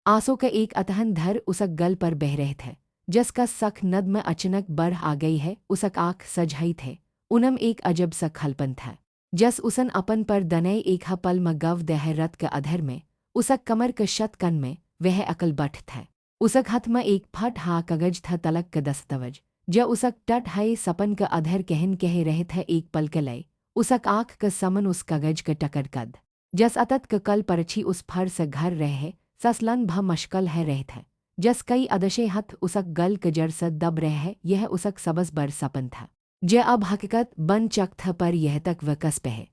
आंसू का एक अतहन धर उसक गल पर बह रहे थे। जसका सख नद में अचानक बढ़ आ गई है उसक आँख सजहई थे। उनम एक अजब सा खलपन था। जस उसन अपन पर दनई एक पल में गव दह रत के अधर में उसक कमर के शत कन में वह अकल बठ था। उसक हथ में एक फट हा कागज था तलक के दस्तवज। ज उसक टट हाई सपन के अधर कहन कह रहे थे एक पल के लय उसक आँख के समन उस कागज के टकर कद। जस अतत के कल परछी उस फर से घर रहे ससलन भ मशकल है रहे थे। जस कई अदशे हथ उसक गल के जड़ से दब रहे है यह उसक सबस बर सपन था। जे अब हकीकत बन चक था पर यह तक व कस पहे।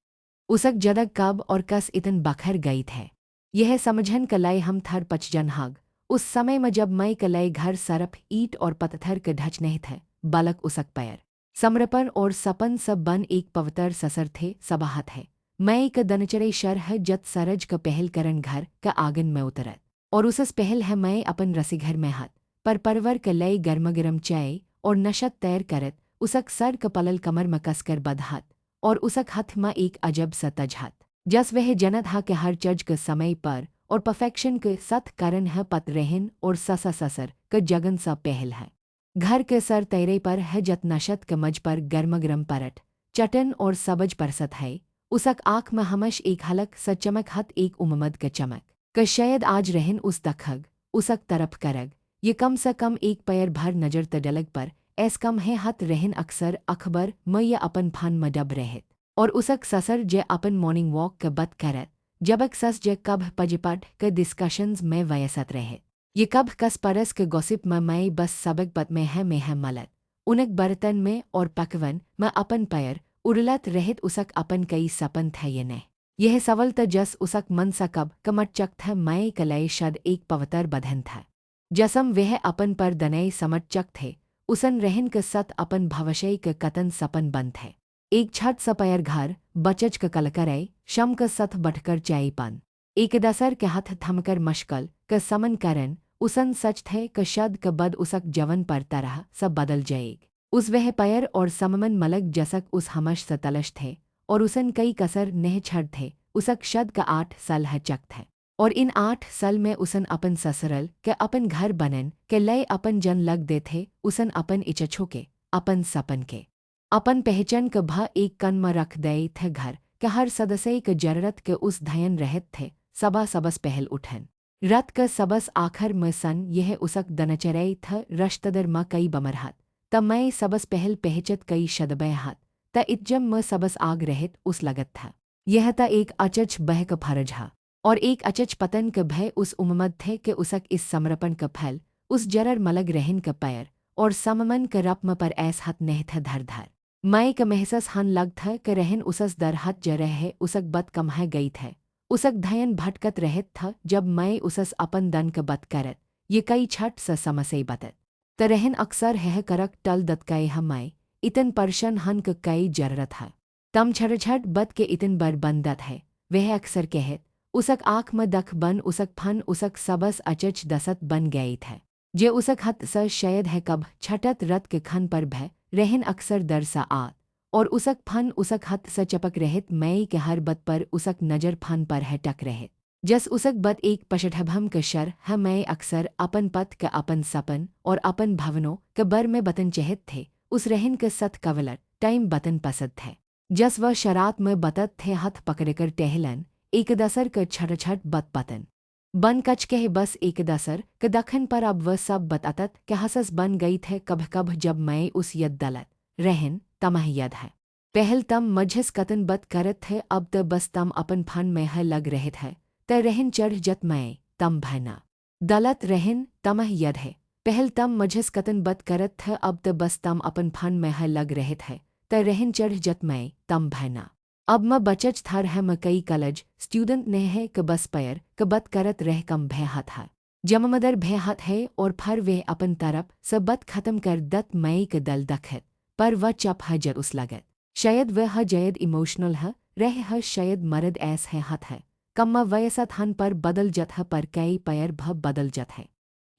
उसक जदक कब और कस इतन बखर गई थे। यह समझन कलाई हम थर पचजन हाग। उस समय में जब मई कलाई घर सरफ ईट और पत्थर के ढच नहीं थे बालक उसक पैर समर्पण और सपन सब बन एक पवित्र ससर थे सबाहत है। मई का दनचरे शर है जत सरज का पहल करन घर का आंगन में उतरत और उसस पहल है मैं अपन रसीघर में हाथ पर परवर के लय गर्म चाय और नशत तैर करत उसक सर का पलल कमर में कसकर बदहात और उसक हथ में एक अजब सा तजहत। जस वह जनत हा के हर चज के समय पर और परफेक्शन के सत करन है पत रहन और ससा ससर के जगन सा पहल है। घर के सर तैरे पर है जत नशत के मज पर गर्म परट चटन और सबज परसत है। उसक आँख में हमश एक हलक स चमक हत एक उममद के चमक क शायद आज रहन उस दखग उसक तरफ करग। ये कम से कम एक पैर भर नजर तडलग पर ऐस कम है हत रहन अक्सर अखबर म या अपन फान मडब रहत और उसक ससर जे अपन मॉर्निंग वॉक के बत करत जबक सस जे कब पजिपट के डिस्कशंस में वयसत रहे। ये कब कस परस के गॉसिप में मैं बस सबक बत में है मलत उनक बर्तन में और पकवन में अपन पैर उड़लत रहत उसक अपन कई सपन थे ये ने। यह सवल त जस उसक मन सा कब कमट चक था मैं कलय शद एक पवतर बधन था। जसम वह अपन पर दनय समट चक थे उसन रहन के सत अपन भवशय के कतन सपन बन थे। एक छठ सपयर घर बचज के कलकरय शम के सथ बटकर चाय पान एक दसर के हाथ थमकर मशकल के समन करन उसन सच थे क शद क बद उसक जवन पर तरह सब बदल जाएग। उस वह पैर और सममन मलक जसक उस हमश स तलश थे और उसन कई कसर नह छड़ थे उसक शद का 8 साल है चक थे और इन 8 साल में उसन अपन ससरल के अपन घर बनन के लय अपन जन लग दे थे उसन अपन इचछो के अपन सपन के अपन पहचान के भ एक कन में रख दे थे घर के हर सदस्य के जरूरत के उस धयन रहत थे सबा सबस पहल उठन रत के सबस आखर में सन यह उसक दनचरय थ रश्तदर म कई बमरहत त मैं सबस पहल पहचत कई शदबय हाथ त इज्जम म सबस आग रहत उस लगत था। यह त एक अचच बह क फरज हा और एक अचच पतन क भय उस उम्मद थे कि उसक इस समर्पण क फल उस जरर मलग रहन क पैर और सममन क रप्म पर ऐस हत नह थ धर धर मैं क महसस हन लग था क रहन उसस दर हत ज रहे उसक बत कम है गई थे। उसक धयन भटकत रहत था जब मैं उसस अपन दन क बत करत ये कई छठ स समसई बतत त रहन अक्सर है करक टल दतकय हमाय इतन परशन हन क कई जरूरत है तम छड़छट बत के इतन बर बंदत है। वह अक्सर कहत उसक आँख में दख बन उसक फन उसक सबस अचच दसत बन गई थे। जे उसक हत स शायद है कब छटत रत के खन पर भय रहन अक्सर दर सा आत और उसक फन उसक हत स चपक रहत मई के हर बत पर उसक नजर फन पर है टक रहत। जस उसक बत एक पशठभम क शर है मैं अक्सर अपन पत क अपन सपन और अपन भवनों क बर में बतन चहत थे उस रहन के सत कवलट टाइम बतन पसद थे। जस वह शरात में बतत थे हथ पकड़कर टहलन एक दसर क छटछट बत पतन बन कच के बस एक दसर क दखन पर अब वह सब बतातत के हसस बन गई थे कभ कभ जब मैं उस यद दलत रहन तमह यद है पहल तम मझस कतन बत करत थे अब त बस तम अपन फन में है लग रहे थे त रहन चढ़ जत मैं तम भयना दलत रहन तमह यद है पहल तम मझस कतन बत करत थे अब त बस तम अपन फन में है लग रहे थे त रहन चढ़ जत मैं तम भयना अब म बचच थर है म कई कॉलेज स्टूडेंट ने है क बस पैर क बत करत रह कम भय हाथ है जममदर भय हाथ है और फर वे अपन तरफ सब बत खत्म कर दत मई क दल दखत पर वह चप है जर उस लगत शायद वह जयद इमोशनल है रह है शायद मरद ऐस है हाथ है कम वयसत हन पर बदल जत है पर कई पैर भ बदल जत है।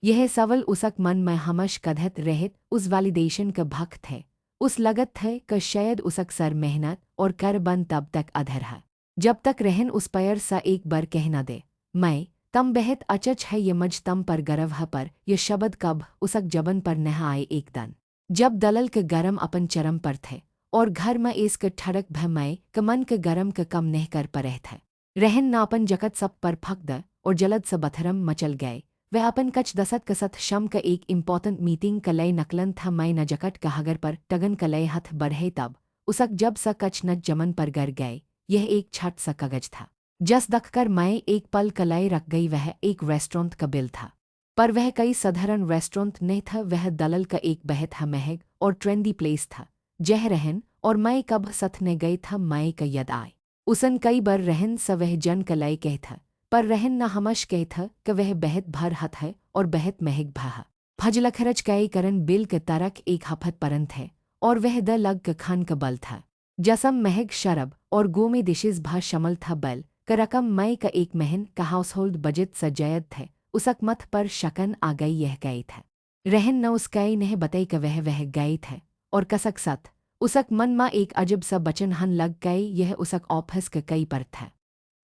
यह सवल उसक मन में हमश कधत रहत उस वैलिडेशन क भक्त थे उस लगत थे क शायद उसक सर मेहनत और कर बन तब तक अधर है जब तक रहन उस पैर सा एक बार कहना दे मैं तम बेहद अचच है ये मज तम पर गरव है पर ये शब्द कब उसक जबन पर नह आए एक दन। जब दलल के गरम अपन चरम पर थे और घर में एस के ठड़क भमय क मन के गरम के कम नह कर परह थे। रहन न अपन जगत सब पर फकद और जलद से बथरम मचल गए। वह अपन कच दसत कसत शम का एक इम्पॉर्टेंट मीटिंग का लय नकलन था मैं न जकट का हगर पर टगन का लय हथ बढ़े तब उसक जब सा कच न जमन पर गर गए। यह एक छट सा कागज था जस दखकर मैं एक पल कलाई रख गई। वह एक रेस्टोरेंट का बिल था पर वह कई साधारण रेस्टोरेंट नहीं था। वह दलल का एक बेहद हा महंग और ट्रेंडी प्लेस था जह रहन और मैं कब सथने गई था मैं का यद आए। उसन कई बार रहन स वह जन कलाई कह था पर रहन न हमश कह था कि वह बेहद भर हथ है और बेहद महंग भाहा फजलखरच कई करन बिल के तरक एक हफत परंत है और वह द लग का खान का बल था जसम महंग शरब और गोमे डिशेज भा शमल था बल का रकम मई का एक महन का हाउस होल्ड बजट सजयद थे। उसक मथ पर शकन आ गई यह गई था रहन न उसकई नह बतई का वह गई थे और कसक सत उसक मन मा एक अजब सा बचन हन लग गई। यह उसक ऑफिस का कई पर था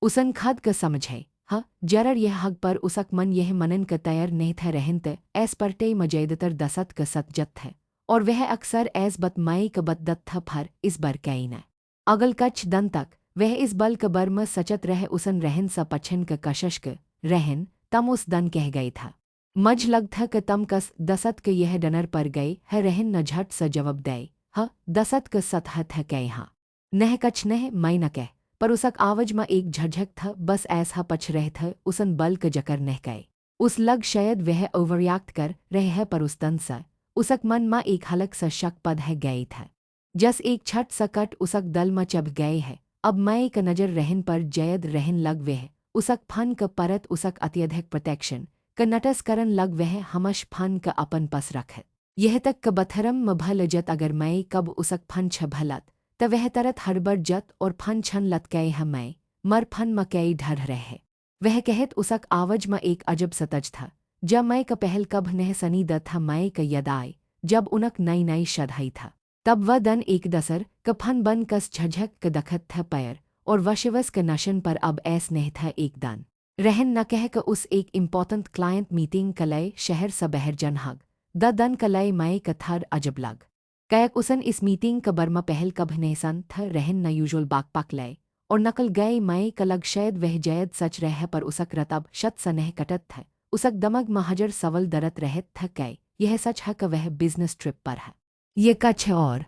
उसन खद का समझे हाँ जरर यह हग पर उसक मन यह मनन का तैयार नहीं था रहन त ऐस परटे मजैदतर दसत का सतजत है और वह अक्सर ऐस बत माई का बत दत था फर इस बर कई न अगल कच दन तक वह इस बल का बर में सचत रह उसन रहन सा पछन का कशश क रहन तम उस दन कह गई था मज लग था क तम कस दसत के यह डनर पर गए है रहन न झट सा जवाब दे ह दसत क सतह था कह हाँ नह कछ नह मई न कह पर उसक आवाज में एक झकझक था बस ऐसा पछ रह था उसन बल के जकर नह गए। उस लग शायद वह ओवरयाक्ट कर रहे है पर उस तन सा उसक मन में एक हलक सा शक पद है गई था जस एक छट सकट उसक दल में चब गए है। अब मैं का नजर रहन पर जयद रहन लग वह उसक फन क परत उसक अत्यधिक प्रोटेक्शन क नटस करन लग वह हमश फन क अपन पस रख यह तक क बथरम म भल जत अगर मैं कब उसक फन छ भलत त वह तरत हड़बड़ जत और फन छन लत कई मैं मर फन म कई ढर रहे। वह कहत उसक आवाज में एक अजब सतज था जब मैं का पहल कब नह सनी द था मैं का यद आए जब उनक नई नई शधाई था तब वह दन एक दसर क फन बन कस झझक क दखत था पैर और वशिवस क नशन पर अब ऐस नहीं था एक दान रहन न कह क उस एक इम्पॉर्टेंट क्लाइंट मीटिंग कलय शहर स बहर जनहग द दन कलय मैं क थर अजब लग कैक उसन इस मीटिंग क बर्मा पहल कब नेसन थ रहन न यूजुअल बाक पाक लय और नकल गए मैं कलग शायद वह जयद सच रह पर उसक रतब शत सनह कटत था उसक दमग महजर सवल दरत रहत थ कै यह सच है क वह बिजनेस ट्रिप पर है ये कछ और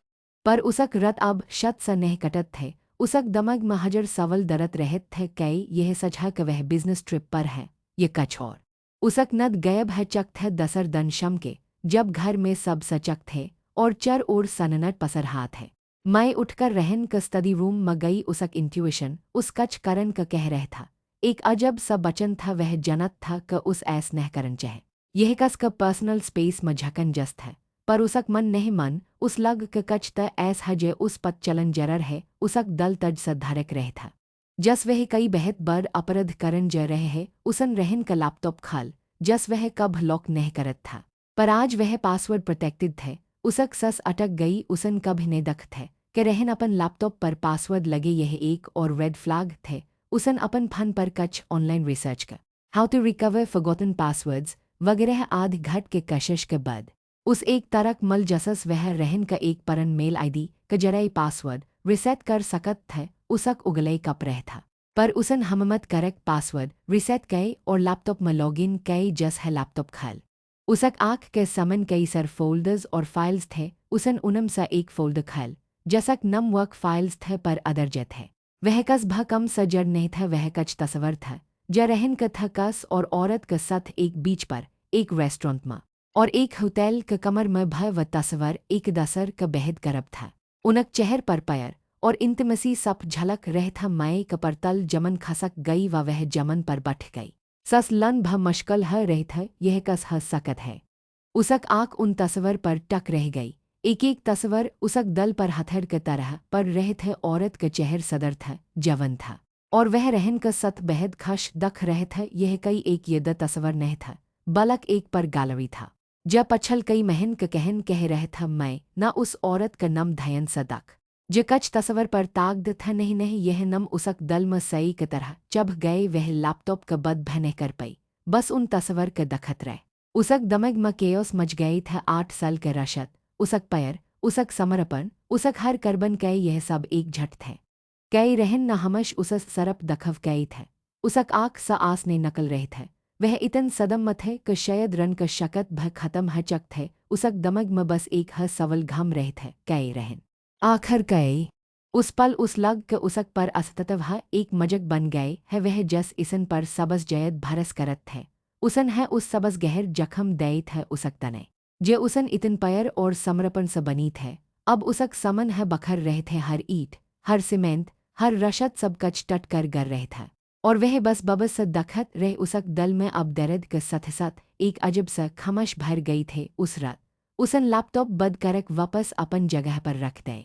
पर उसक रत अब शत सनह कटत थे उसक दमग महजर सवल दरत रहत थे कै यह सच है क वह बिजनेस ट्रिप पर है ये कछ और उसक नद गयब है चक थे दसर दन शम के जब घर में सब सचक थे और चर ओर सननट पसर हाथ है। मैं उठकर रहन क स्टडी रूम में गई उसक इंट्यूशन उस कच करन क कह रह था एक अजब सा बचन था वह जनत था क उस ऐस नह करन चाहे यह कस क पर्सनल स्पेस में झकन जस्त है पर उसक मन नहीं मन उस लग क कच त ऐस हजे उस पत चलन जरर है उसक दल तज स धारक रह था जस वह कई बेहद बड़ अपराध करन ज रहे है उसन रहन का लैपटॉप खाल जस वह कब लॉक नहीं करत था पर आज वह पासवर्ड प्रोटेक्टेड थे उसक सस अटक गई उसन कब ने दख थे कि रहन अपन लैपटॉप पर पासवर्ड लगे यह एक और रेड फ्लैग थे उसन अपन फन पर कच ऑनलाइन रिसर्च कर how to recover forgotten passwords वगैरह आध घट के कशिश के बाद उस एक तरक मल जसस वह रहन का एक परन मेल आईडी का जराई पासवर्ड रिसेट कर सकत थे उसक उगलई कप रह था पर उसन हममत करेक्ट पासवर्ड रिसेट कई और लैपटॉप में लॉगिन कई जस है लैपटॉप खाल उसक आँख के समन कई सर फोल्डर्स और फाइल्स थे उसन उनम सा एक फोल्डर खाल जसक नम वर्क फाइल्स थे पर अदर जे थे वह कस भा कम सा जड़ नहीं था वह कच तस्वर था ज रहन का था कस और औरत का सथ एक बीच पर एक रेस्टोरेंट में और एक होटल का कमर में भय व तस्वर एक दसर का बेहद करब था उनक चेहर पर पैर और इंतमसी सप झलक रह था माए कपर तल जमन खसक गई व वह जमन पर बठ गई सस लन भ मश्कल ह रह था यह कस ह सकत है उसक आँख उन तस्वर पर टक रह गई एक एक तस्वर उसक दल पर हथर के तरह पर रह थे औरत का चेहर सदर था जवन था और वह रहन का सत बेहद खश दख रह था यह कई एक यद तस्वर नहीं था बलक एक पर गैलरी था जब पछल कई महन का कहन कह रह था मैं न उस औरत का नम धयन सदक जे कच तस्वर पर ताकद था नहीं नहीं यह नम उसक दल में सई की तरह चब गए वह लैपटॉप का बद भने कर पई बस उन तस्वर के दखत रहे उसक दमग में केओस मच गई था 8 साल के रशत उसक पैर उसक समर्पण उसक हर करबन कई यह सब एक झट थे कई रहन न हमश उसस सरप दखव कई थे उसक आँख स आस ने नकल रहे थे वह इतन सदम में थे कि शायद रन का शकत भ खत्म ह चक थे उसक दमग में बस एक ह सवल घम रहे थे कई रहन आखिर कई उस पल उस लग के उसक पर असततव एक मजक बन गए है वह जस इसन पर सबस जयद भरस करत थे उसन है उस सबस गहर जखम दई थे उसक तने जे उसन इतन पैर और समर्पण से बनी थे अब उसक समन है बखर रहे थे हर ईट हर सीमेंट हर रशत सब कच टट कर गर रहे था और वह बस बबस से दखत रहे उसक दल में अब दर्द के सथ सथ एक अजब सा खमश भर गई थे उस रात उसन लैपटॉप बद करक वापस अपन जगह पर रख दे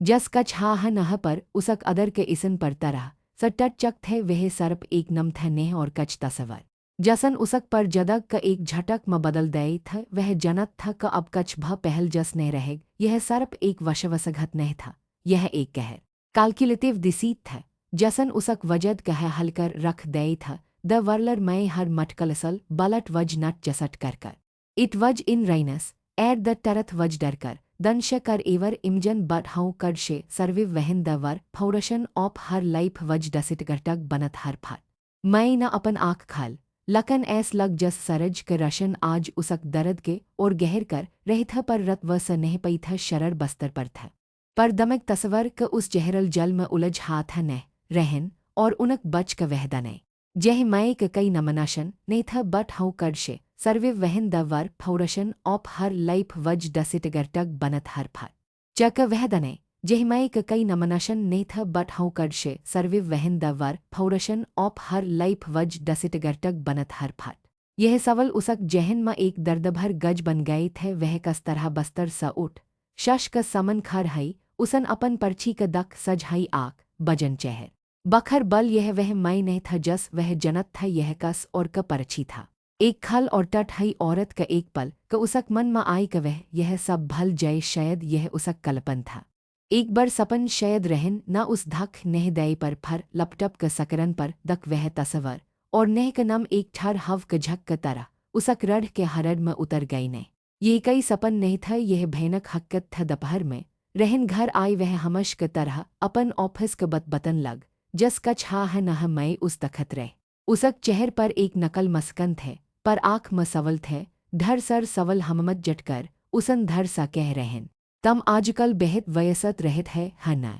जस कच हा नह पर उसक अदर के इसन पर तरह सटट चक थे वह सरप एक नम थे नेह और कच तस्वर जसन उसक पर जदक का एक झटक में बदल दे था वह जनत था क अब कच भ पहल जस ने रहेग यह सरप एक वशवसघत नहीं था यह एक कहर कैलकुलेटिव दिसीत था जसन उसक वजद कह हलकर रख दे था द वर्लर मैं हर मटकलसल बलट वज नट जसट कर इट वज इन राइनस एर द टरथ वज डर कर दंश कर एवर इमजन बट हाउ कर she survive when the war foundation of her life was डसिट गटक बनत हर फाट मैं न अपन आँख खाल लकन ऐस लग जस सरज के रशन आज उसक दर्द के और गहर कर रही था पर रत व स नह पई था शरर बस्तर पर था पर दमक तस्वर क उस जहरल जल में उलझ हाथ नह रहन और उनक बच क वहदा ने जह मय के कई नमनाशन ने था बट हाउ कर she survive when the war foundation of her life was डसिट गटक बनत हर फाट चक वहदने जह मय के कई नमनाशन ने था बट हाउ कर she survive when the war foundation of her life was डसिट गटक बनत हर फाट यह सवल उसक जहन में एक दर्दभर गज बन गए थे वह कस तरह बस्तर स उठ शश क समन खर हई उसन अपन पर्ची क दक सज हई आक बजन चेहर बखर बल यह वह मई नहीं था जस वह जनत था यह कस और क परछी था एक खल और टट हई औरत का एक पल क उसक मन में आई क वह यह सब भल जय शायद यह उसक कल्पन था एक बार सपन शायद रहन न उस धक नेह दई पर फर लपटप क सकरन पर दक वह तस्वर और नेह क नम एक ठर हव क झक क तरह उसक रढ़ के हरड़ में उतर गई ने ये कई सपन नहीं था यह भयानक हक्कत था दोपहर में रहन घर आई वह हमश क तरह अपन ऑफिस क बतन लग जस कछ हा है नह मैं उस तखत रह उसक चेहर पर एक नकल मस्कन थे पर आँख में सवल थे धर सर सवल हममत जटकर उसन धर सा कह रहन तम आजकल बेहद वयसत रहत है ह न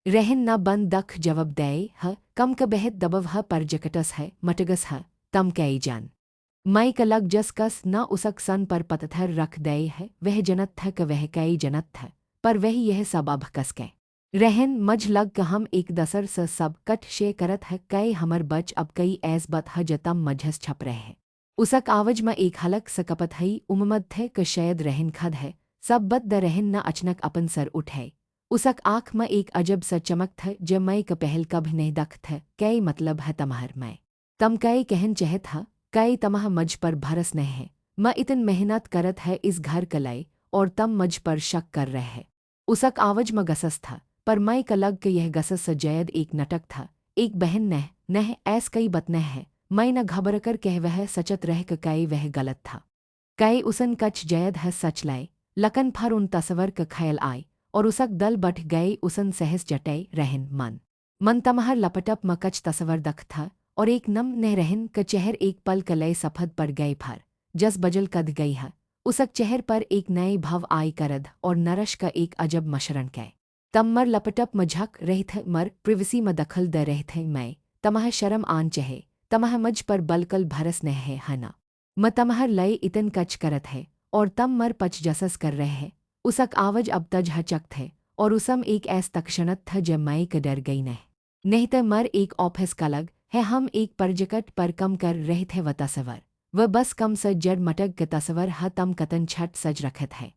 रहन न बन दख जवाब दे ह कम क बेहद दबव ह पर जकटस है मटगस ह तम कई जान मई क लग जस कस न उसक सन पर पतथर रख दे है वह जनत था क वह कई जनत था पर वही यह सब अब कस के रहन मझ लग क हम एक दसर स सब कट शे करत है कई हमर बच अब कई ऐस बत ह जतम मझस छप रहे है उसक आवाज में एक हलक सकपत हई उम्मद थे क शायद रहन खद है सब बद द रहन न अचनक अपन सर उठे उसक आँख में एक अजब सा चमक था जब मई क पहल कभ नहीं दख थे कई मतलब है तमहर मैं तम कई कहन चहत हा कई तमह मझ पर भरस नहीं है मैं इतन मेहनत करत है इस घर कलाई और तम मझ पर शक कर रहे है उसक आवाज में गसस था पर मई क लग के यह गसस स जयद एक नटक था एक बहन नह ऐस कई बत नह है मैं न घबर कर कह वह सचत रह क कई वह गलत था कई उसन कच जयद है सच लाए लकन फर उन तस्वर क ख्याल आए और उसक दल बठ गए उसन सहस जटई रहन मन तमहर लपटप म कच तस्वर दख था और एक नम न रहन क चेहर एक पल क लय सफद पर गए फर जस बजल कद गई है उसक चेहर पर एक नए भव आई करद और नरश का एक अजब मशरण कै तम मर लपटप म झक रही थे मर प्रिवसी म दखल द रहे थे मैं तमह शर्म आन चहे तमह मझ पर बलकल भरस न है हना म तमहर लय इतन कच करत है और तम मर पच जसस कर रहे है उसक आवाज अब तज हचक थे और उसम एक ऐस तक्षणत था जब मई क डर गई नहीं त मर एक ऑफिस का लग है हम एक परजकट पर कम कर रहे थे व तस्वर व बस कम स जड़ मटक क तस्वर ह तम कतन छट सज रखत है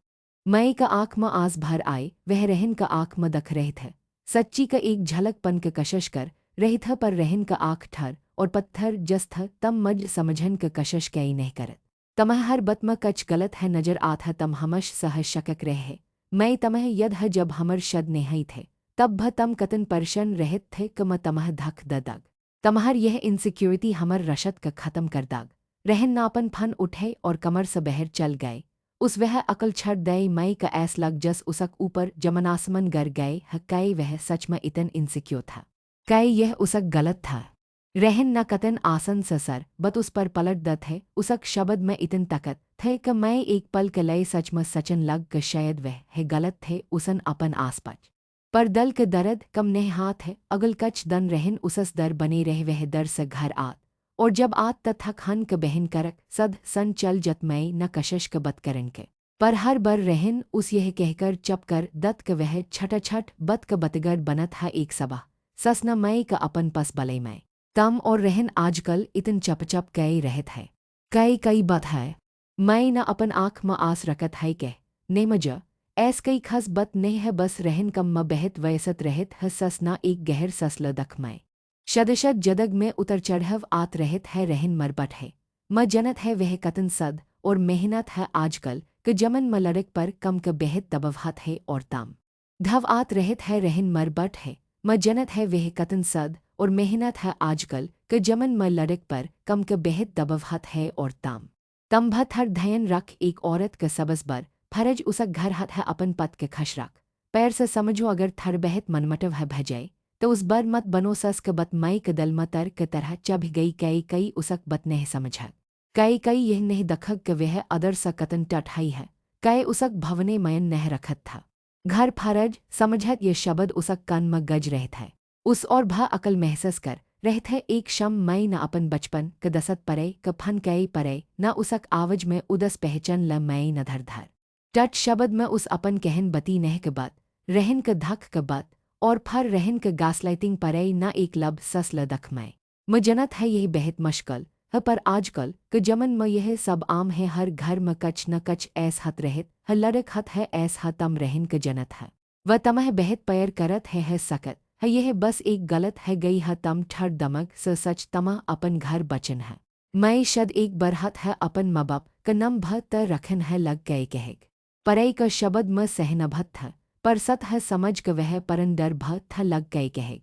मई का आँख में आस भर आए वह रहन का आँख में दख रहे थे सच्ची का एक झलक पन क कशश कर रही था पर रहन का आँख ठर और पत्थर जस था तम मज समझन क कशश कई नहीं करत तमह हर बत में कच गलत है नजर आत है तम हमश सह शकक रहे है मैं तमह यद है जब हमर शद नेहई थे तब भ तम कतन परशन रहत थे क म तमह धक ददग। तमहर यह इनसिक्योरिटी हमर रशत क खत्म कर दाग। रहन नापन फन उठे और कमर से बहर चल गए। उस वह अकल छड़ दई मई का ऐस लग जस उसक ऊपर जमनासमन गर गए ह कई वह सच में इतन इनसिक्योर था। कई यह उसक गलत था। रहन न कतन आसन ससर बत उस पर पलट दत है उसक शब्द में इतन तकत थे क मैं एक पल के लय सच में सचन लग क शायद वह है गलत थे उसन अपन आसपाच। पर दल के दर्द कम नहीं हाथ है अगल कच दन रहन उसस दर बने रह वह दर से घर आत। और जब आत तथक हन क बहन करक सद सन चल जत मई न कशश क बत करन के। पर हर बर रहन उस यह कहकर चप कर दत क वह छट बत क बतगर बनत है एक सबा सस न मई क अपन पस बलई मैं। तम और रहन आजकल इतन चप कई रहत है। कई बात है। मैं न अपन आँख म आस रखत है के ने मज ऐस कई खस बत नहीं है बस रहन कम म बहत वयसत रहत है सस न एक गहर ससल दख मैं। शदशद जदग में उतर चढ़व आत रहत है रहन मरबट है। म जनत है वह कतन सद और मेहनत है आजकल क जमन म लड़क पर कम क बेहद दबवहत है और ताम धव आत रहत है रहन मरबट है। म जनत है वह कतन सद और मेहनत है आजकल क जमन म लड़क पर कम क बेहद दबवहत है और ताम तंभत हर धयन रख एक औरत क सबस बर फरज उसक घर हत है अपन पत के खश रख। पैर से समझो अगर थर बेहद मनमटव है भजाए तो उस बर मत बनो सस क बत मई क दल मतर क तरह चभ गई कई उसक बत नहीं समझत। कई यह नहीं दखक क वह अदर स कतन टठाई है। कई उसक भवने मयन नह रखत था। घर फरज समझत ये शब्द उसक कान म गज रहत है। उस और भा अकल महसस कर रहत है एक शम मई न अपन बचपन क दसत परे क फन कई परे न उसक आवज में उदस पहचन ल मई न धर टट शब्द में उस अपन कहन बती नह क बात रहन क धक क बात और फर रहन क गासलाइटिंग परई न एक लब सस ल दख मैं। म जनत है यही बेहद मशकल है पर आजकल क जमन म यह सब आम है हर घर म कच न कच ऐस हत रहत ह लड़क हत है ऐस ह तम रहन क जनत है। व तमह बेहद पैर करत है सकत है यह बस एक गलत है गई ह तम ठर दमग स सच तमह अपन घर बचन है। मैं शद एक बरहत है अपन मबाप क नम भ त रखन है लग गए कहेग। परई क शब्द म सहनभत था पर सत है समझ क वह परन डर भ था लग गए कहेग।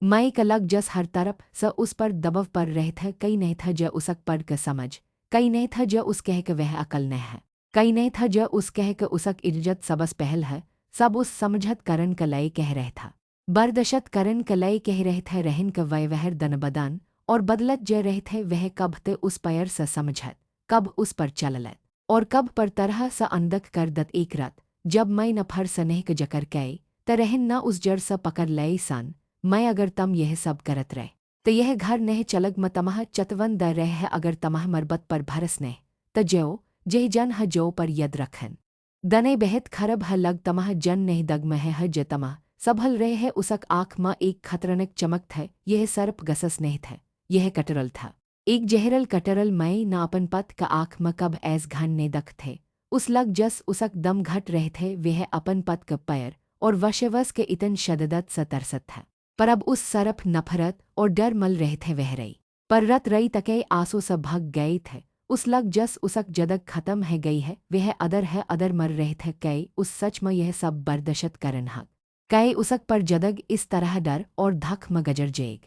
मई क लग जस हर तरफ स उस पर दबव पर रहत है कई नहीं था ज उसक पढ़ क समझ कई नहीं था ज उस कह क वह अकल न है कई नहीं था ज उस कह क उसक इज्जत सबस पहल है सब उस समझत करन क लय कह रह था। बरदशत करन क लय कह रहत है रहन क वह दनबदान और बदलत ज रहत है वह कब ते उस पैर स समझत कब उस पर चललत और कब पर तरह स अंदक कर दत एक रात जब मैं न फर सनेह क जकर कई त रहन न उस जड़ स पकड़ लय सान मैं अगर तम यह सब करत रहे त यह घर नह चलग म तमह चतवन द रह है अगर तमह मरबत पर भरस नह त ज्यो जेह जन ह जो पर यद रखन दने बेहद खरब ह लग तमह जन नह दग मह ह ज तमह सबहल रहे है उसक आँख म एक खतरनक चमक थे यह सर्प गसस नहीं थे यह कटरल था एक जहरल कटरल मई न अपन पत का आँख म कब ऐस घन ने दख थे उस लग जस उसक दम घट रहे थे वह अपन पत क पैर और वशवस के इतन शददत स तरसत था। पर अब उस सरफ नफरत और डर मल रहे थे वह रई पर रत रई तके आंसू स भग गए थे। उस लग जस उसक जदक खत्म है गई है वह अदर मर रहे थे कई उस सच में यह सब बर्दशत करन हक कई उसक पर जदग इस तरह डर और धक म गजर जेग।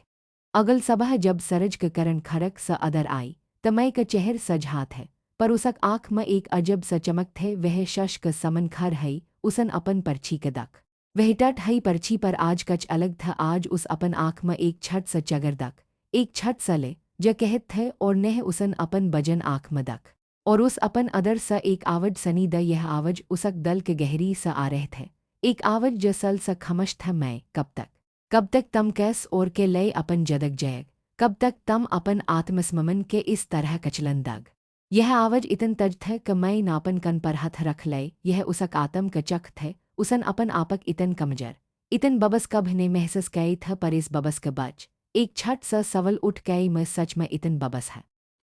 अगल सबह जब सरज क करन खरक स अदर आई तमय क चेहर सजहात है पर उसक आँख म एक अजब स चमक थे वह शश क समन खर हई उसन अपन परछी क दक वह टट हई परछी पर आज कच अलग था आज उस अपन आँख म एक छट स चगर दक एक छट सले ज कहत थे और नेह उसन अपन बजन आँख म दक और उस अपन अदर स एक आवज सनी द यह आवज उसक दल के गहरी स आ रहे थे एक आवज ज सल स खमश था मैं कब तक तम कैस और के लय अपन जदक जयग कब तक तम अपन आत्मस्ममन के इस तरह कचलन दाग। यह आवाज इतन तज थे क मैं नापन कन पर हथ रख लय यह उसक आत्म क चख थे उसन अपन आपक इतन कमजर इतन बबस कब ने महसस कई था पर इस बबस के बाच एक छट स सवल उठ कई मैं सच में इतन बबस है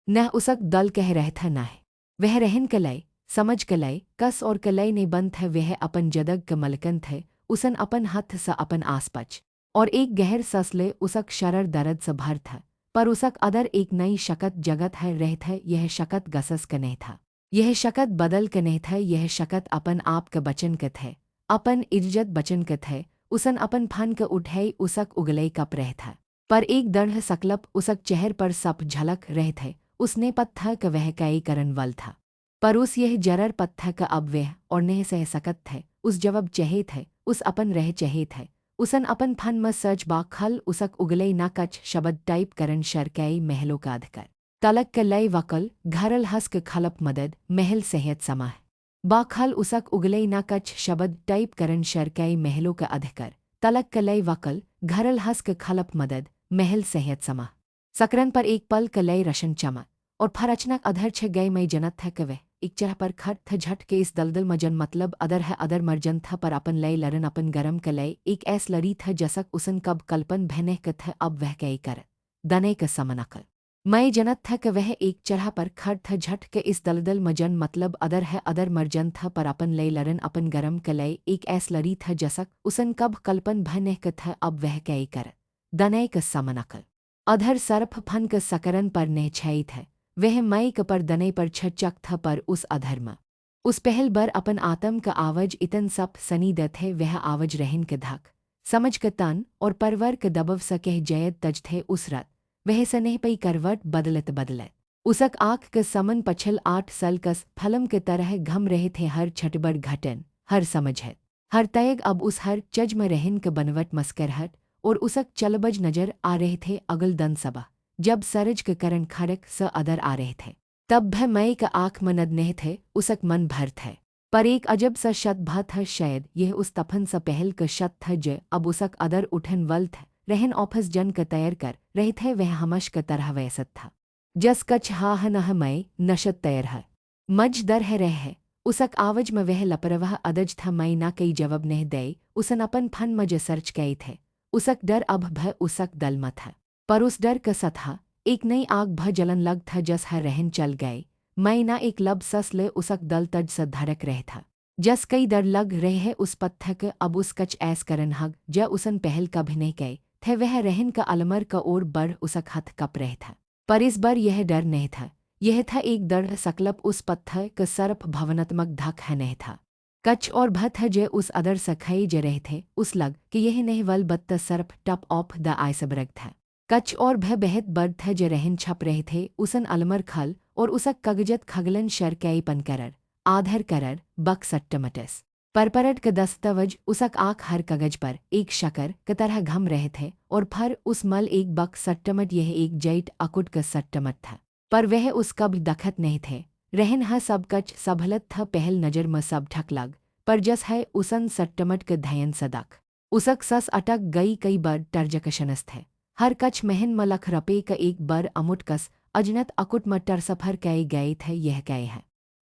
न उसक दल कह रह था न है वह रहन कलय समझ कलय कस और कलय ने बंद है वह अपन जदग क मलकन थे उसन अपन हथ स अपन आसपच और एक गहर ससले उसक शरर दर्द स भर था पर उसक अदर एक नई शकत जगत है रह थे यह शकत गसस क नहीं था यह शकत बदल क नहीं था यह शकत अपन आप क बचन क थे अपन इज्जत बचन क थे उसन अपन फन क उठे उसक उगले कप रह था। पर एक दढ़ सकलप उसक चेहर पर सप झलक रहे थे, उसने पत्थर क वह कई करन वल था। पर उस यह जरर पत्थर क अब वह और नेह सह सकत थे, उस जवाब चहे थे, उस अपन रह चहे थे। उसन अपन फन म सर्च बाखल उसक उगले ना कच शब्द टाइप करन शरकई महलों का अधिकर। तलक क लय वकल घरल हस्क खलप मदद महल सेहत समाह। बाखल उसक उगले ना कच शब्द टाइप करन शरकई महलों का अधिकर। तलक क लय वकल घरल हस्क खलप मदद महल सेहत समाह। सकरन पर एक पल क लय रशन चमा और फरचनक अधर छ गए मई जनत था कवे एक चरह पर खट थ झट के इस दलदल मजन मतलब अदर है अदर मर्जन था पर अपन लय लरन अपन गरम क लय एक ऐस लरी था जसक उसन कब कल्पन भैने क थ अब वह कई कर दने क समनकल मई जनत था क वह एक चरह पर खट थ झट के इस दलदल मजन मतलब अदर है अदर मर्जन था पर अपन लय लरन अपन गरम क लय एक ऐस लरी था जसक उसन कब कल्पन भैने क थ अब वह कई कर दने क समनकल अधर सरफ फन क सकरन पर नेह छई थे वह मई क पर दने पर छचक था पर उस अधर्म उस पहल बर अपन आतम का आवाज इतन सप सनी द थे वह आवाज रहन के धक समझ क तन और परवर क दबव स कह जयत तज थे उस रत वह सनेह पई करवट बदलत उसक आँख क समन पछल 8 सल कस फलम के तरह घम रहे थे हर छटबड़ घटन हर समझ है हर तयग अब उस हर चज्म रहन क बनवट मस्करहट और उसक चलबज नजर आ रहे थे अगल दन सबा जब सरज क करन खड़क स अदर आ रहे थे तब भय मई का आँख मनद नह थे उसक मन भर थे पर एक अजब सा शत भ था शायद यह उस तफन सा पहल क शत था ज अब उसक अदर उठन वल थ रहन ऑफिस जन क तैर कर रहे थे वह हमश क तरह वैसत था जस कच हा नह मई नशत तैर है मज दर है रह है उसक आवाज में वह लपरवाह अदज था मई ना कई जवाब नह दे उसन अपन फन मज सर्च कई थे उसक डर अब भय उसक दल म था पर उस डर क सथा एक नई आग भ जलन लग था जस हर रहन चल गए मई ना एक लब सस ले उसक दल तज स धड़क रह था जस कई डर लग रहे है उस पत्थर क अब उस कच ऐस करन हग ज उसन पहल का भी नहीं गए थे वह रहन का अलमर का ओर बढ़ उसक हथ कप रह था पर इस बार यह डर नहीं था यह था एक दर्द सकलप उस पत्थर क सरफ भवनात्मक धक है नहीं था कच और भत है जे उस अदर सखई जे रहे थे उस लग कि यह नहीं वल बत्त Surf tub of the iceberg था कच और भय बेहद बर्द थे जे रहन छप रहे थे उसन अलमर खल और उसक कगजत खगलन शरकई पन करर आधर करर बक सट्टमटस परपरट क दस्तवज उसक आँख हर कगज पर एक शकर क तरह घम रहे थे और फर उस मल एक बक सट्टमट यह एक जैट अकुट क सट्टमट था पर वह उस कब दखत नहीं थे रहन ह सब कच सबलत था पहल नजर म सब ठक लग पर जस है उसन सट्टमट क धयन सदक उसक सस अटक गई कई बार टर्जकशनस थे हर कच महन मलख रपे क एक बर अमुट कस अजनत अकुट मट्टर सफर कई गए थे यह कहे है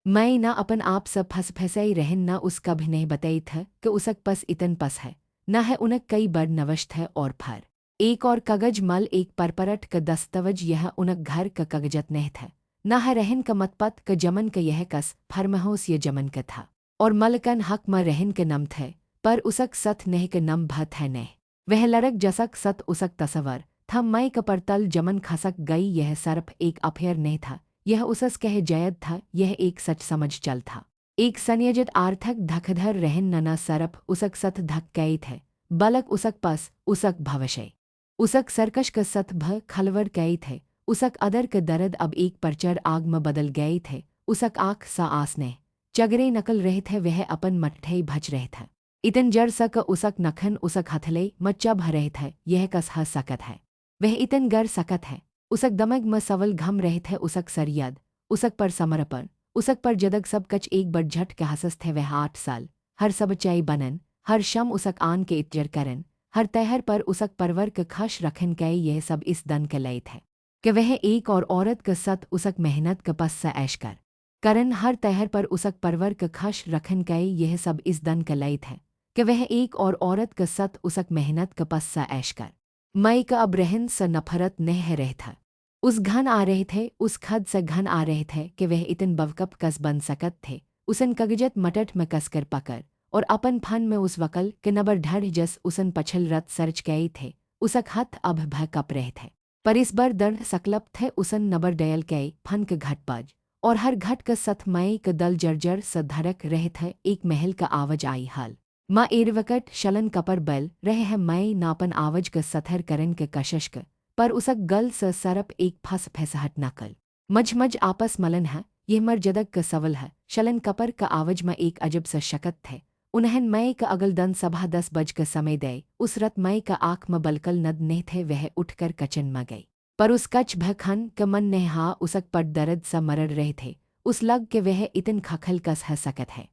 मैं ना अपन आप सब फंस फंसई रहन न उसका भी नहीं बताई था कि उसक पस इतन पस है न है उनक कई बड़ नवश थे और फर एक और कगज मल एक परपरट क दस्तवज यह उनक घर क कगजत नहीं था न है रहन क मतपत क जमन क यह कस फरमहोस ये जमन क था और मलकन हक म रहन के नम थे पर उसक सत नह के नम भत है नह वह लरक जसक सत उसक तसवर थम मई क परतल जमन खसक गई यह सरफ एक अफेयर नहीं था यह उसस कह जयद था यह एक सच समझ चल था एक संयोजित आर्थक धकधर रहन नना सरफ उसक सत धक कई थे बलक उसक पस उसक भवशय उसक सरकश क सत भ खलवर कई थे उसक अदर क दर्द अब एक परचर आग में बदल गए थे उसक आँख सा आसने चगरे नकल रहे थे वह अपन मट्ठे भज रहे था इतन जर सक उसक नखन उसक हथले मच्चा भर रहे थे यह कस ह सकत है वह इतन गर सकत है उसक दमग म सवल घम रहे थे उसक सरियद उसक पर समर्पण उसक पर जदग सब कच एक बड़ झट के हसस थे वह 8 साल हर सब चाई बनन हर शम उसक आन के इज्जर करन हर तहर पर उसक परवर क खश रखन कई यह सब इस दन के लय थे कि वह एक और औरत क सत उसक मेहनत क पस स ऐश कर करन हर तहर पर उसक परवर क खश रखन कई यह सब इस दन के लय थे कि वह एक और औरत क सत उसक मेहनत क पस स ऐश कर मई का अब रहन स नफरत नह रहे था उस घन आ रहे थे उस खद से घन आ रहे थे कि वह इतन बवकप कस बन सकत थे उसन कगजत मटट में कसकर पकड़ और अपन फन में उस वकल के नबर ढढ़ जस उसन पछल रत सर्च गए थे उसक हथ अब भय कप रहे थे पर इस बार दर्द सकलप थे उसन नबर डयल कई फन के घटपज और हर घट क सथ मई क दल जर्जर स धड़क रहे थे एक महल का आवाज आई हाल माँ एरवकट शलन कपर बल रहे है मई नापन आवाज क सथर करन के कशश क पर उसक गल स सरप एक फस फैसहट नकल मझ आपस मलन है यह मर जदक क सवल है शलन कपर का आवाज में एक अजब सा शकत थे उन्हन मई का अगल दन सभा 10 बज क समय दे उस रत मई का आँख में बलकल नद नहीं थे वह उठकर कचन में गई पर उस कच भखन क मन नेहा उसक पर दर्द सा मरड़ रहे थे उस लग के वह इतन खखल कस है सकत है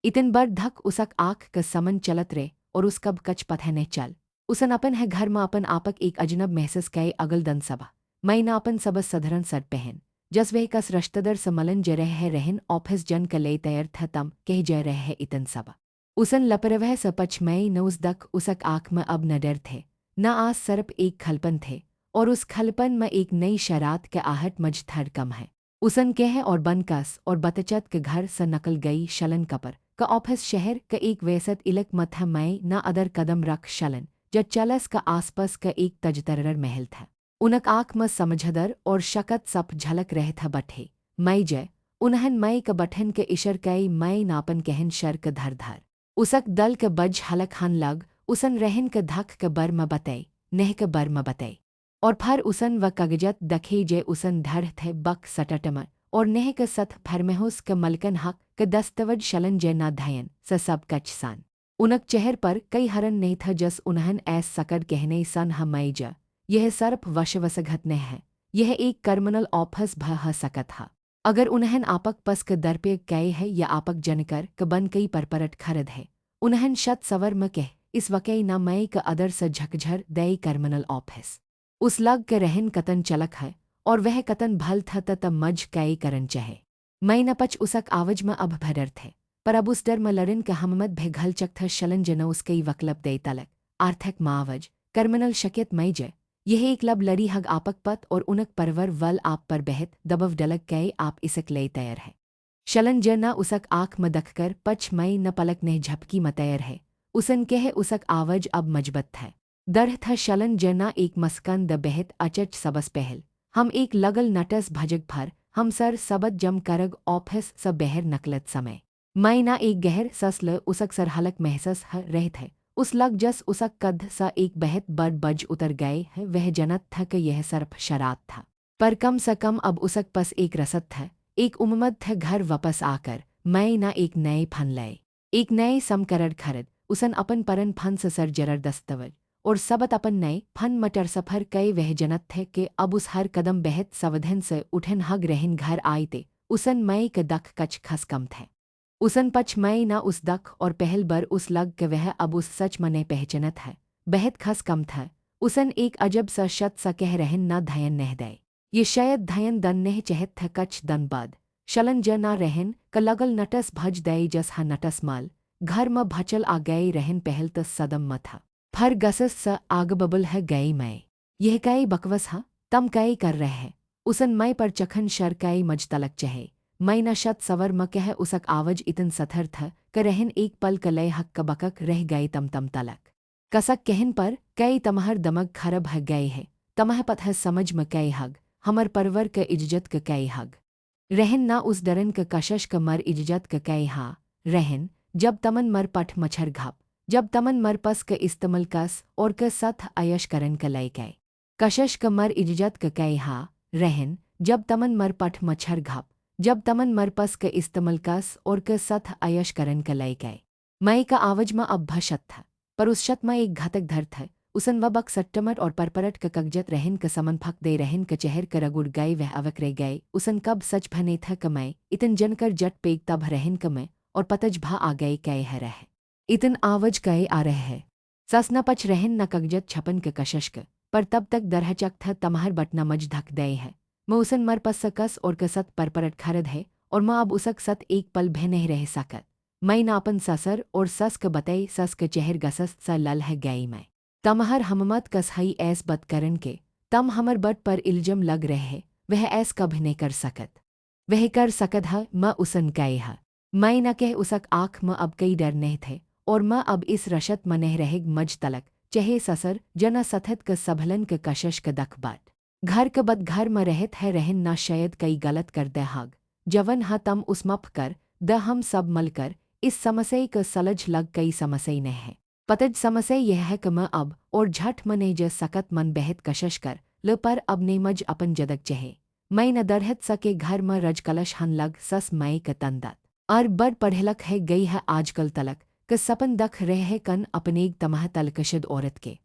इतन बर धक उसक आँख क समन चलत रे और उस कब कच पथ ने चल उसन अपन है घर में अपन आपक एक अजनब महसूस कए अगल दन सभा मई ना अपन सबस सधरन सट पहन जस वह कस रश्तदर समलन ज रह है रहन ऑफिस जन क ले तैयार था तम कह जय रह है इतन सभा उसन लपरवह सपच मई न उस दक उसक आँख में अब न डर थे न आस सरप एक खलपन थे और उस खलपन में एक नई शरात के आहट मझ थर कम है उसन कह और बनकस और बतचत के घर से नकल गई शलन कपर का ऑफिस शहर का एक वैसत इलक मथा मई न अदर कदम रख शलन जब चलस का आसपास का एक तजतरर महल था उनक आँख में समझदर और शकत सप झलक रह था बठे मई जय उन्हन मई का बठन के इशर कई मई नापन कहन शर क धर धर उसक दल के बज हलक हन लग उसन रहन के धक के बर में बतई नेह के बर में बतई और फर उसन व कगजत दखे जे उसन धर थे बक सटटमर और नेह के सथ फरमेहुस के मलकन हक के दस्तवज शलन जे ना धयन स सब कच सान उनक चेहर पर कई हरन नहीं था जस उन्हन ऐस सकड़ कहने सन हमई ज यह सर्प वशवसघत न है यह एक कर्मनल ऑफस भ सकत हा अगर उन्हन आपक पस के दरपे कई है या आपक जनकर क बन कई परपरट खरद है उन्हन शत सवर में कह इस वकई न मई क अदर स झकझर दई कर्मनल ऑफिस उस लग के रहन कतन चलक है और वह कतन भल था त मज कई करन चहे मई न पच उसक आवाज में अब भडर थे पर अब उस डर में लड़न के हममत भे घल चक था शलन जना उसकई वकलब दे तलक आर्थक मावज कर्मनल शकियत मई जय यह एक लब लड़ी हग आपक पत और उनक परवर वल आप पर बहत दबव डलक कई आप इसक ले तैयार है शलन जना उसक आँख में दखकर पच मई न पलक ने झपकी में तैयार है उसन कह उसक आवाज अब मजबत है दर था शलन जना एक मस्कन द बहत अचच सबस पहल हम एक लगल नटस भजग भर हम सर सबत जम करग ऑफिस स बहर नकलत समय मई ना एक गहर ससल उसक सर हलक महसस ह रह थे उस लग जस उसक कद सा एक बहत बड़ बज उतर गए है वह जनत था कि यह सर्प शरात था पर कम स कम अब उसक पस एक रसद था एक उम्मद था घर वापस आकर मई ना एक नए फन लय एक नए समकरड़ खरद उसन अपन परन फन से सर जरर दस्तवज और सबत अपन नए फन मटर सफर कई वह जनत थे कि अब उस हर कदम बहत सवधन से उठन हग रहन घर आए ते उसन मई के दख कच खस कम थे उसन पच मई ना उस दख और पहल बर उस लग के वह अब उस सच मने पहचनत है बहत खस कम था उसन एक अजब सा शत सा कह रहन ना धयन नह दे ये शायद धयन दन नह चहत थ कच दन बाद शलन ज ना रहन क लगल नटस भज दई जस हा नटस माल घर में भचल आ गई रहन पहल त सदम म था फर गसस स आग बबल है गई मैं यह कई बकवस हा तम कई कर रहे है उसन मई पर चखन शर कई मज तलक चहे मई न शत सवर म कह उसक आवाज इतन सथर था क रहन एक पल क लय हक क बकक रह गई तम तलक कसक कहन पर कई तमहर दमग खरब ह गए है तमह पथ समझ म कई हग हमर परवर क इज्जत क कई हग रहन ना उस डरन क कशश क मर इज्जत क कई हा रहन जब तमन मर पठ मच्छर घाप जब तमन मर पस क इस्तमल कस और क सथ अयश करन क लय कई कशश क मर इज्जत क कई हा रहन जब तमन मर पठ मच्छर घाप जब तमन मर पस क इस्तमल कस और क सथ अयश करन क लय कई मई का आवाज में अब भशत था पर उस शत में एक घातक धर था उसन वबक सट्टमट और परपरट क कगजत रहन क समन फक दे रहन क चेहर क रगुड़ गए वह अवक रह गए उसन कब सच भने था क मैं इतन जनकर जट पेग तब रहन क मैं और पतज भा आ गए कहे है रह इतन आवाज कहे आ रहे है सस न पच रहन न कगजत छपन क कशश क पर तब तक दरहचक था तमहर बटना मज धक दे है मैं उसन मर पस सकस और कसत परपरट खरद है और माँ अब उसक सत एक पल भय नहीं रह सकत मैं नापन ससर और सस क बतई सस क चेहर गसस स लल है गई मैं तमहर हममत कस हई ऐस बत करन के तम हमर बट पर इल्जम लग रहे वह ऐस कभ नहीं कर सकत वह कर सकत है म उसन कहे है मैं न कह उसक आँख म अब कई डर नहीं थे और म अब इस रशत म नह रहेग मज तलक चहे ससर जना सथत क सबलन क कशश क दख बाट घर क बद घर म रहत है रहन ना शायद कई गलत कर दे हाग जवन हा तम उस मफ कर द हम सब मलकर इस समस्या का सलझ लग कई समस्या न है। पतज समस्या यह है कि मैं अब और झट मने ज सकत मन बेहद कशश कर ल पर अब नेमज अपन जदक चहे मैं न दरहत सके घर में रज कलश हन लग सस मई क तंदत और बड़ पढ़ेलक है गई है आजकल तलक क सपन दख रहे है कन अपनेग तमह तलकशद औरत के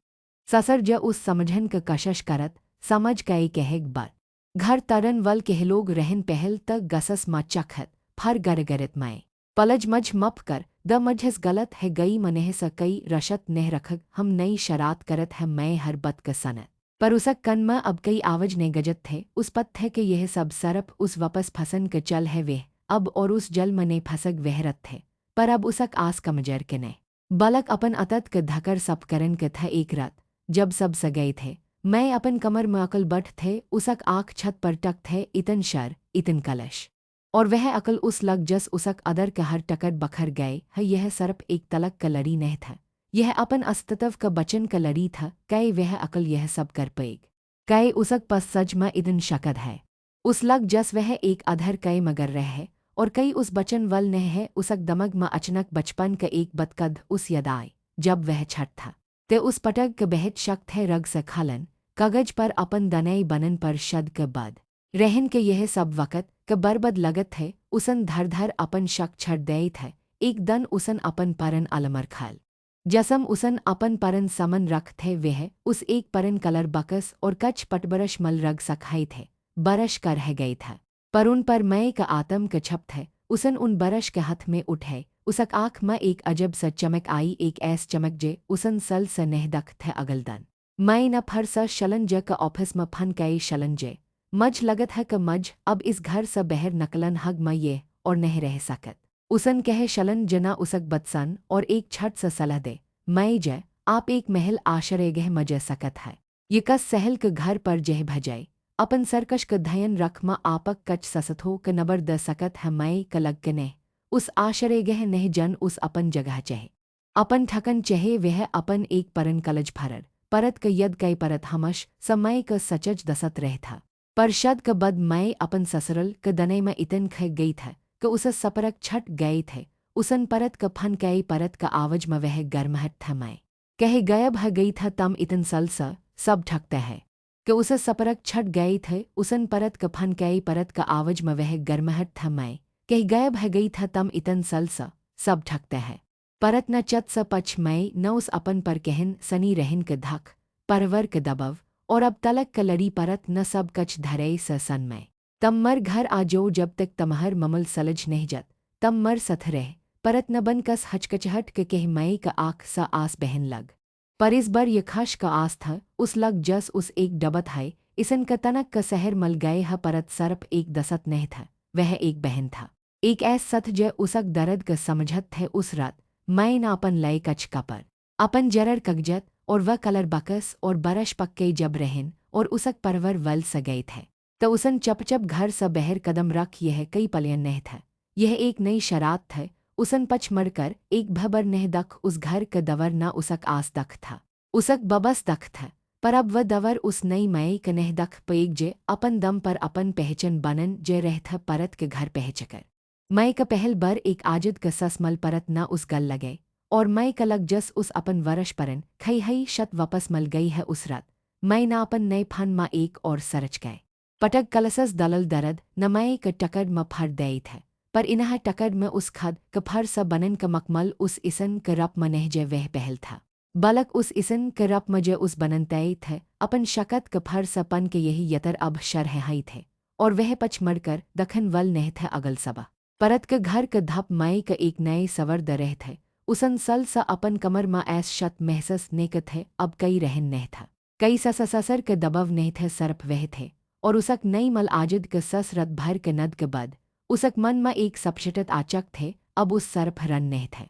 ससर ज उस समझन क कशश करत समझ कई कहेग बात घर तरन वल कह लोग रहन पहल तक गसस मा चखत फर गरगरत माए पलज मझ मप कर द मझस गलत है गई मनेह स कई रशत नह रखग हम नई शरात करत है मैं हर बत क सनत पर उसक कन में अब कई आवज ने गजत थे उस पत है कि यह सब सरप उस वापस फसन के चल है वेह अब और उस जल मने फसक वहरत थे पर अब उसक आस कमजर के ने बलक अपन अतत क धकर सब करन के था एक रात जब सब सगए थे मैं अपन कमर में अकल बठ थे उसक आँख छत पर टक थे इतन शर इतन कलश और वह अकल उस लग जस उसक अदर का हर टकर बखर गए है यह सरप एक तलक का लड़ी नह था यह अपन अस्तित्व का बचन का लड़ी था कई वह अकल यह सब कर पेग कई उसक पस सज में इतन शकद है उस लग जस वह एक अधर कई मगर रह है और कई उस बचन वल नह है उसक दमग में अचानक बचपन का एक बतकद उस यदाय जब वह छठ था ते उस पटक के बहत शक्त है रग से खालन कागज पर अपन दनई बनन पर शद के बाद रहन के यह सब वक़्त क बरबद लगत है उसन धर धर अपन शक छड़ दई थे एक दन उसन अपन परन अलमर खाल जसम उसन अपन परन समन रख थे वह उस एक परन कलर बकस और कच पटबरश मल रग सखाई थे बरश कर रह गई था पर उन पर मय का आतम के छप थे उसन उन बरश के हाथ में उठे उसक आँख में एक अजब सा चमक आई एक ऐस चमक जे उसन सल स नह दख थे अगलदन मैं न फर स शलन ज का ऑफिस में फन कई शलन जे मज लगत है क मज अब इस घर स बहर नकलन हग में ये और नहीं रह सकत उसन कह शलन जना उसक बदसन और एक छठ स सलाह दे मैं जय आप एक महल आश्रय गह मज सकत है ये कस सहल के घर पर जह भजाए अपन सरकश क धयन रख म आपक कच ससथो क नबर द सकत है मैं क लग के ने उस आश्रय गह नह जन उस अपन जगह चहे अपन ठकन चहे वह अपन एक परन कलज भरर परत क यद कई परत हमश समय क सचज दसत रह था पर शद क बद मैं अपन ससरल क दने में इतन ख गई था क उस सपरक छट गए थे उसन परत क फन कई परत का आवज में वह गर्महट था मैं कह गयब है गई था तम इतन सल स सब ठकता है कि उस सपरक छट गए थे उसन परत क फन कई परत का आवज में वह गर्महट था मैं कह गयब है गई था तम इतन सल स सब ठकता है परत न चत स पछ मैं न उस अपन पर कहन सनी रहन क धक परवर क दबव और अब तलक क लड़ी परत न सब कच धरे स सन मैं तम मर घर आजो जब तक तमहर ममल सलज नहीं जत तम मर सथ रह परत न बन कस हचकचहट के कह मई का आँख सा आस बहन लग पर इस बार ये खाश का आस था उस लग जस उस एक डबत है इसन का तनक का सहर मल गए ह परत सरप एक दसत नहीं था वह एक बहन था एक ऐस सथ ज उसक दर्द का समझत थे उस रात मैं न अपन लय कच का पर अपन जरर कगजत और वह कलर बकस और बरश पक्के जब रहन और उसक परवर वल स गए थे तो उसन चपचप घर स बहर कदम रख यह कई पलियन नह था यह एक नई शरात थे उसन पच मरकर एक भबर नह दख उस घर क दवर न उसक आस दख था उसक बबस दख था पर अब वह दवर उस नई मई क नह दख पेग जे अपन दम पर अपन पहचन बनन जे रह था परत के घर पहचकर मई का पहल बर एक आजिद क ससमल परत न उस गल लगे और मई का लग जस उस अपन वरश परन खई हई शत वापस मल गई है उस रात मई न अपन नए फन मा एक और सरच गए पटक कलसस दलल दरद न मई क टकर म फर दई थे पर इन्ह टकर में उस खद क फर स बनन क मकमल उस इसन क रप म नह जे वह पहल था बलक उस इसन क रप म जे उस बनन तय थे अपन शकत क फर स पन के यही यतर अब शर है थे और वह पच मरकर दखन वल नह थे अगल सबा परत क घर क धप मई क एक नए सवर द रह थे उसन सल सा अपन कमर मा ऐस शत महसस ने क थे अब कई रहन नह था कई ससर के दबव नह थे सरप वह थे और उसक नई मल आजिद क सस रत भर के नद के बद उसक मन मा एक सपशटत आचक थे अब उस सरप रन नह थे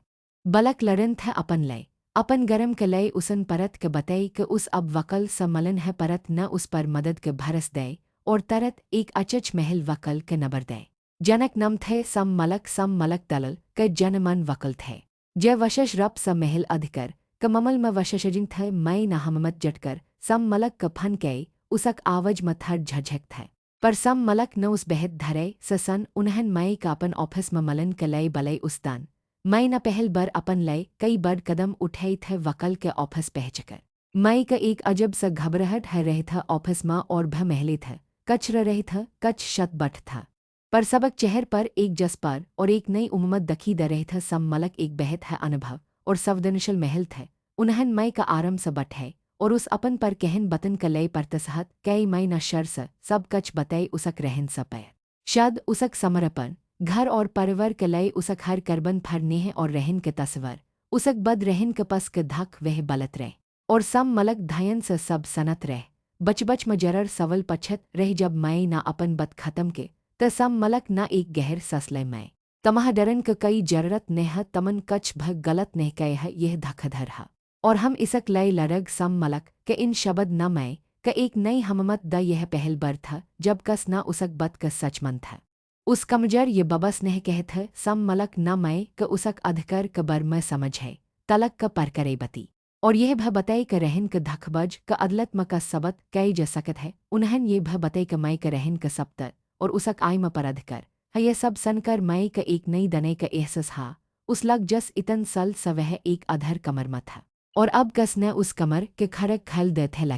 बलक लरन थे अपन लय अपन गरम के लय उसन परत के बतई के उस अब वकल स मलन है परत न उस पर मदद के भरस दे और तरत एक अचच महल वकल के नबर दे जनक नम थे सम मलक दलल के जनमन वकल थे जय वशश रप स महल अधिकर क ममल म वशशजिन थे मई न हममत जटकर सम मलक क फन के उसक आवज म थर झझक थे पर सम मलक न उस बहत धरे सन उन्हन मई का अपन ऑफिस म मलन के लय बलय उस्तान मैं न पहल बर अपन लय कई बड़ कदम उठाई थे वकल के ऑफिस पहुंचकर। मैं का एक अजब सा घबराहट है रहे था ऑफिस में और भ महले था कच रहे था कच शत बट था। पर सबक चेहर पर एक जसपर और एक नई उम्मत दखी द रहे था सम मलक एक बहत है अनुभव और सवदनशल महल थे उन्हन मई का आरम स बट है और उस अपन पर कहन बतन का लय पर तसहत कई मई न शर स सब कच बताई उसक रहन स पै शद उसक समर्पण घर और परिवार के लय उसक हर करबन फरने हैं और रहन के तस्वर उसक बद रहन के पस के धक वह बलत रह और सम मलक धयन से सब सनत रह बच में जरर सवल पछत रह जब मई ना अपन बद खत्म के त सम मलक ना एक गहर ससले मैं तमह डरन के कई जरूरत नेह तमन कच भ गलत नहीं कहे है यह धखधर हा और हम इसक लय लरग सम मलक के इन शब्द न मैं का एक नई हममत द यह पहल बर था जब कस ना उसक बद का सच मन था उस कमजर ये बबस नहीं कहत है सम मलक न मैं क उसक अधकर क बर मैं समझ है तलक क पर करे बती और यह भ बताई क रहन क धखबज क अदलत म का सबत कई ज सकत है उन्हन ये भ बताई क मई क रहन क सप्तर और उसक आय म पर अधकर है यह सब सनकर मई क एक नई दने क एहसास हा उस लग जस इतन सल सवह एक अधर कमर म था और अब कस न उस कमर के खरक खल दे थे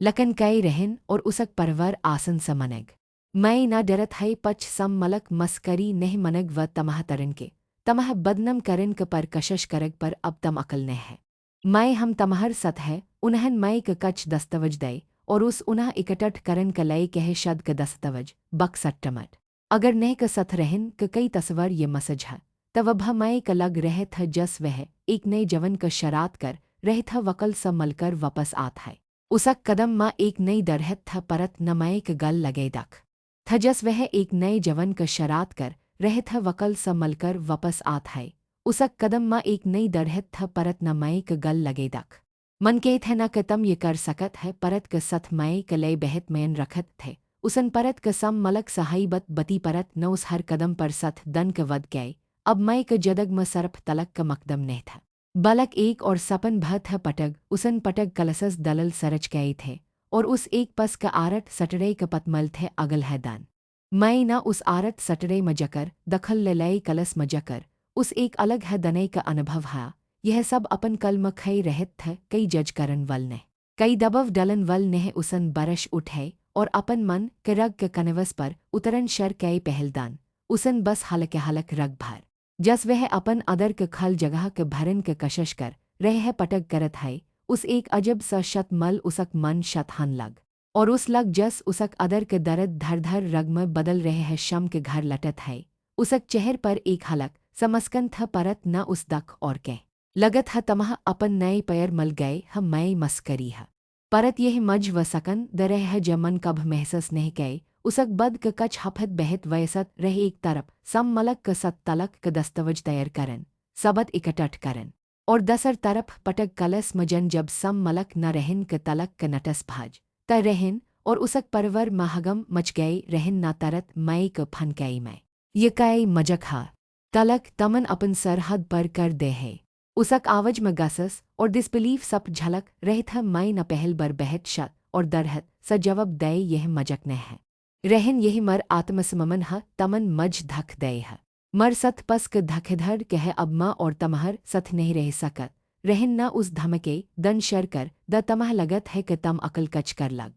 लकन कई रहन और उसक परवर आसन स मनग मैं ना डरत है पच सम मलक मस्करी नेह मनग व तमह तरन के तमह बदनम करन क पर कशश करग पर अब तम अकल न है मैं हम तमहर सत है उन्हन मैं क कच दस्तवज दे और उस उन्ह इकटट करन क लय कह शद क दस्तवज बक सट्टमट अगर नेह क सथ रहन क कई तस्वर ये मसज है तब भ मैं क लग रहे थ जस वह एक नए जवन क शरात कर रहे थ वकल स मलकर वापस आत है उसक कदम मा एक नई दरहत था परत न मैं क गल लगे दख था जस वह एक नए जवन क शरात कर रहे थ वकल स मलकर वापस आत है उसक कदम मा एक नई दरहत था परत न मैं क गल लगे दख मन के थे न कतम ये कर सकत है परत क सथ मैं क लय बहत मैन रखत थे उसन परत क सम मलक सहाई बती परत न उस हर कदम पर सथ दन क वद गए अब मैं क जदग म सरफ तलक क मकदम नहीं था बलक एक और सपन भ थ पटग उसन पटग कलसस दलल सरच गए थे और उस एक पस क आरट सटड़े क पतमल थे अगल है दान मैं न उस आरट सटड़े म जकर दखल ले लय कलस म जकर उस एक अलग है दने का अनुभव हा यह सब अपन कल म खई रहत थ कई जज करन वल ने कई दबव डलन वल नेह उसन बरश उठे और अपन मन के रग के कनवस पर उतरन शर कई पहलदान उसन बस हलक हलक रग भार जस वह अपन अदर के खल जगह के भरन के कशश कर रहे है पटक करत है उस एक अजब स शत मल उसक मन शतहन लग और उस लग जस उसक अदर के दर्द धर धर रग में बदल रहे है शम के घर लटत है उसक चेहर पर एक हलक समस्कन था परत न उस दख और कह लगत ह तमह अपन नए पैर मल गए हम मई मस्करी है परत यह मज व सकन द रह है जमन कब महसस नहीं गए उसक बद क कच हफत बहत वयसत रह एक तरफ सम मलक क सत तलक क दस्तवज तैयार करन सबत इकटट करन और दसर तरफ पटक कलस मजन जब सम मलक न रहन क तलक क नटस भाज त रहन और उसक परवर महगम मच गए रहन न तरत मई क फन कई मैं ये कई मजक हा तलक तमन अपन सरहद पर कर दे है उसक आवाज में गसस और डिसबिलीफ सप झलक रहे थ मई न पहल बर बहत शत और दरहत स जवाब दे यह मजक न है रहन यही मर आत्मसमन ह तमन मज धक दे है मर सत पस क धखधर कह अब माँ और तमहर सथ नहीं रह सकत रहन न उस धमके दन शर कर द तमह लगत है कि तम अकल कच कर लग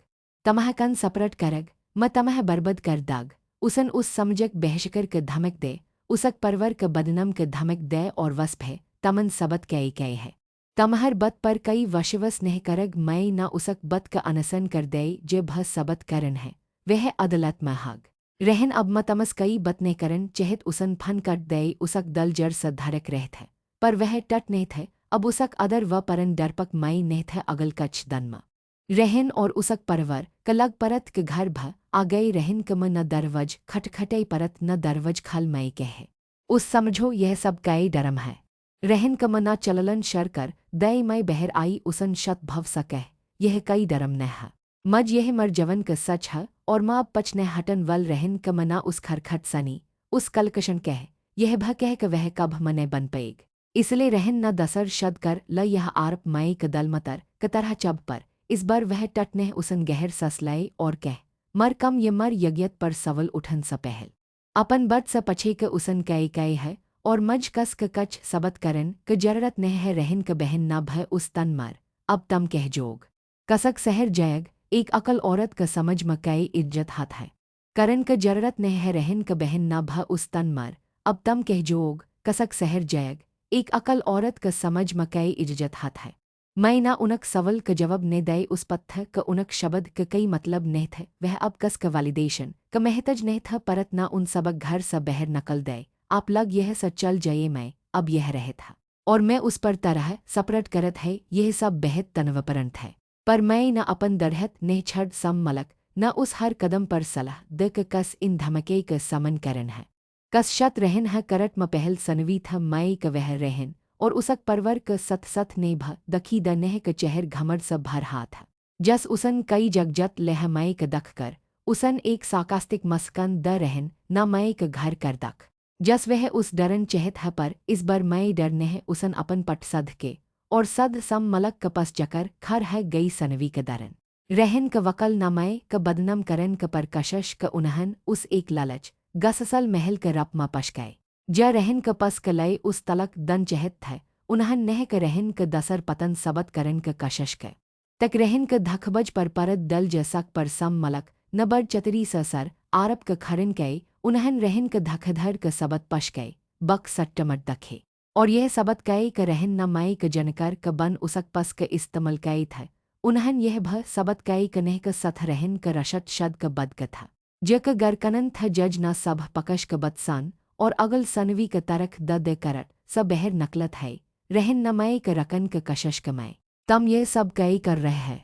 तमह कन सपरट करग म तमह बर्बद कर दाग उसन उस समझक बहशकर क धमक दे उसक परवर क बदनम क धमक दे और वस्प है तमन सबत कई है तमहर बत पर कई वशवस नहीं करग मई न उसक बत का अनसन कर दे जे भ सबत करन है वह अदलत में हाग रहन अब म तमस कई बत ने करन चहत उसन फन कट दे उसक दल जर स धरक रह थे पर वह टट नहीं थे अब उसक अदर व परन डरपक मई नहीं थे अगल कच दनमा रहन और उसक परवर कलग परत के घर भ आ गई रहन कम न दरवज खटखटई परत न दरवज खल मई कहे उस समझो यह सब कई डरम है रहन कम न चललन शर कर दई मई बहर आई उसन शत भव सकह यह कई डरम न है मज यह मर जवन क सच है और माँ पच न हटन वल रहन कम न उस खरखट सनी उस कलकशन कह यह भ कह क वह कब मने बन पेग इसलिए रहन न दसर शद कर ल यह आरप मई क दल मतर क तरह चब पर इस बार वह टट ने उसन गहर सस लय और कह मर कम ये मर यज्ञत पर सवल उठन स पहल अपन बद स पछे क उसन कई है और मज कस क कच सबत करन क जररत नह है रहन क बहन न भय उस तन मर अब तम कह जोग कसक सहर जयग एक अकल औरत क समझ म कई इज्जत हाथ है करन क जररत नह है रहन क बहन न भ उस तन मर अब तम कह जोग कसक सहर जयग एक अकल औरत क समझ म कई इज्जत हाथ है मैं ना उनक सवल क जवाब ने दे उस पत्थर क उनक शब्द क कई मतलब नहीं थे वह अब कस क वालिदेशन क महतज नहीं था परत ना उन सबक घर स बहर नकल दे आप लग यह स चल जाये मैं अब यह रहे था और मैं उस पर तरह सपरट करत है यह सब बेहद तनवपरंत है पर मैं न अपन दरहत ने छड़ सम मलक न उस हर कदम पर सलाह द क कस इन धमके क समन करन है कस शत रहन है करट म पहल सनवी था मई क वह रहन और उसक परवर क सत सत ने भ दखी द नेह क चेहर घमड़ सब भर हाथ है जस उसन कई जगजत लह मई क दख कर उसन एक साकास्तिक मस्कन द रहन न मई क घर कर दख जस वह उस डरन चहत है पर इस बार मई डर नेह उसन अपन पट सध के और सद सम मलक क पस चकर खर है गई सनवी क दरन रहन क वकल न मय क बदनम करन क पर कशश क उन्हन उस एक लालच गससल महल क रप म पशकय ज रहन क पस क लय उस तलक दन चहत थे उन्हन नह क रहन क दसर पतन सबत करन क कशश क तक रहन क धखबज पर परत दल जसक पर सम मलक न बड़ चतरी सर आरब क खरन कय उन्हन रहन क धखधर क सबत पशकय बक सट्टमट दखे और यह सबत कय क रहन न मय क जनकर क बन उसक पस क इस्तमल कय थे उन्हन यह भ सबत कय क नेह क सथ रहन क रशत शद क बद क था ज क गरकनन थ जज न सब पकश क बदसान और अगल सनवी क तरख द करट सब बहर नकलत है रहन न मय क रकन क कशश क मय तम यह सब कय कर रह है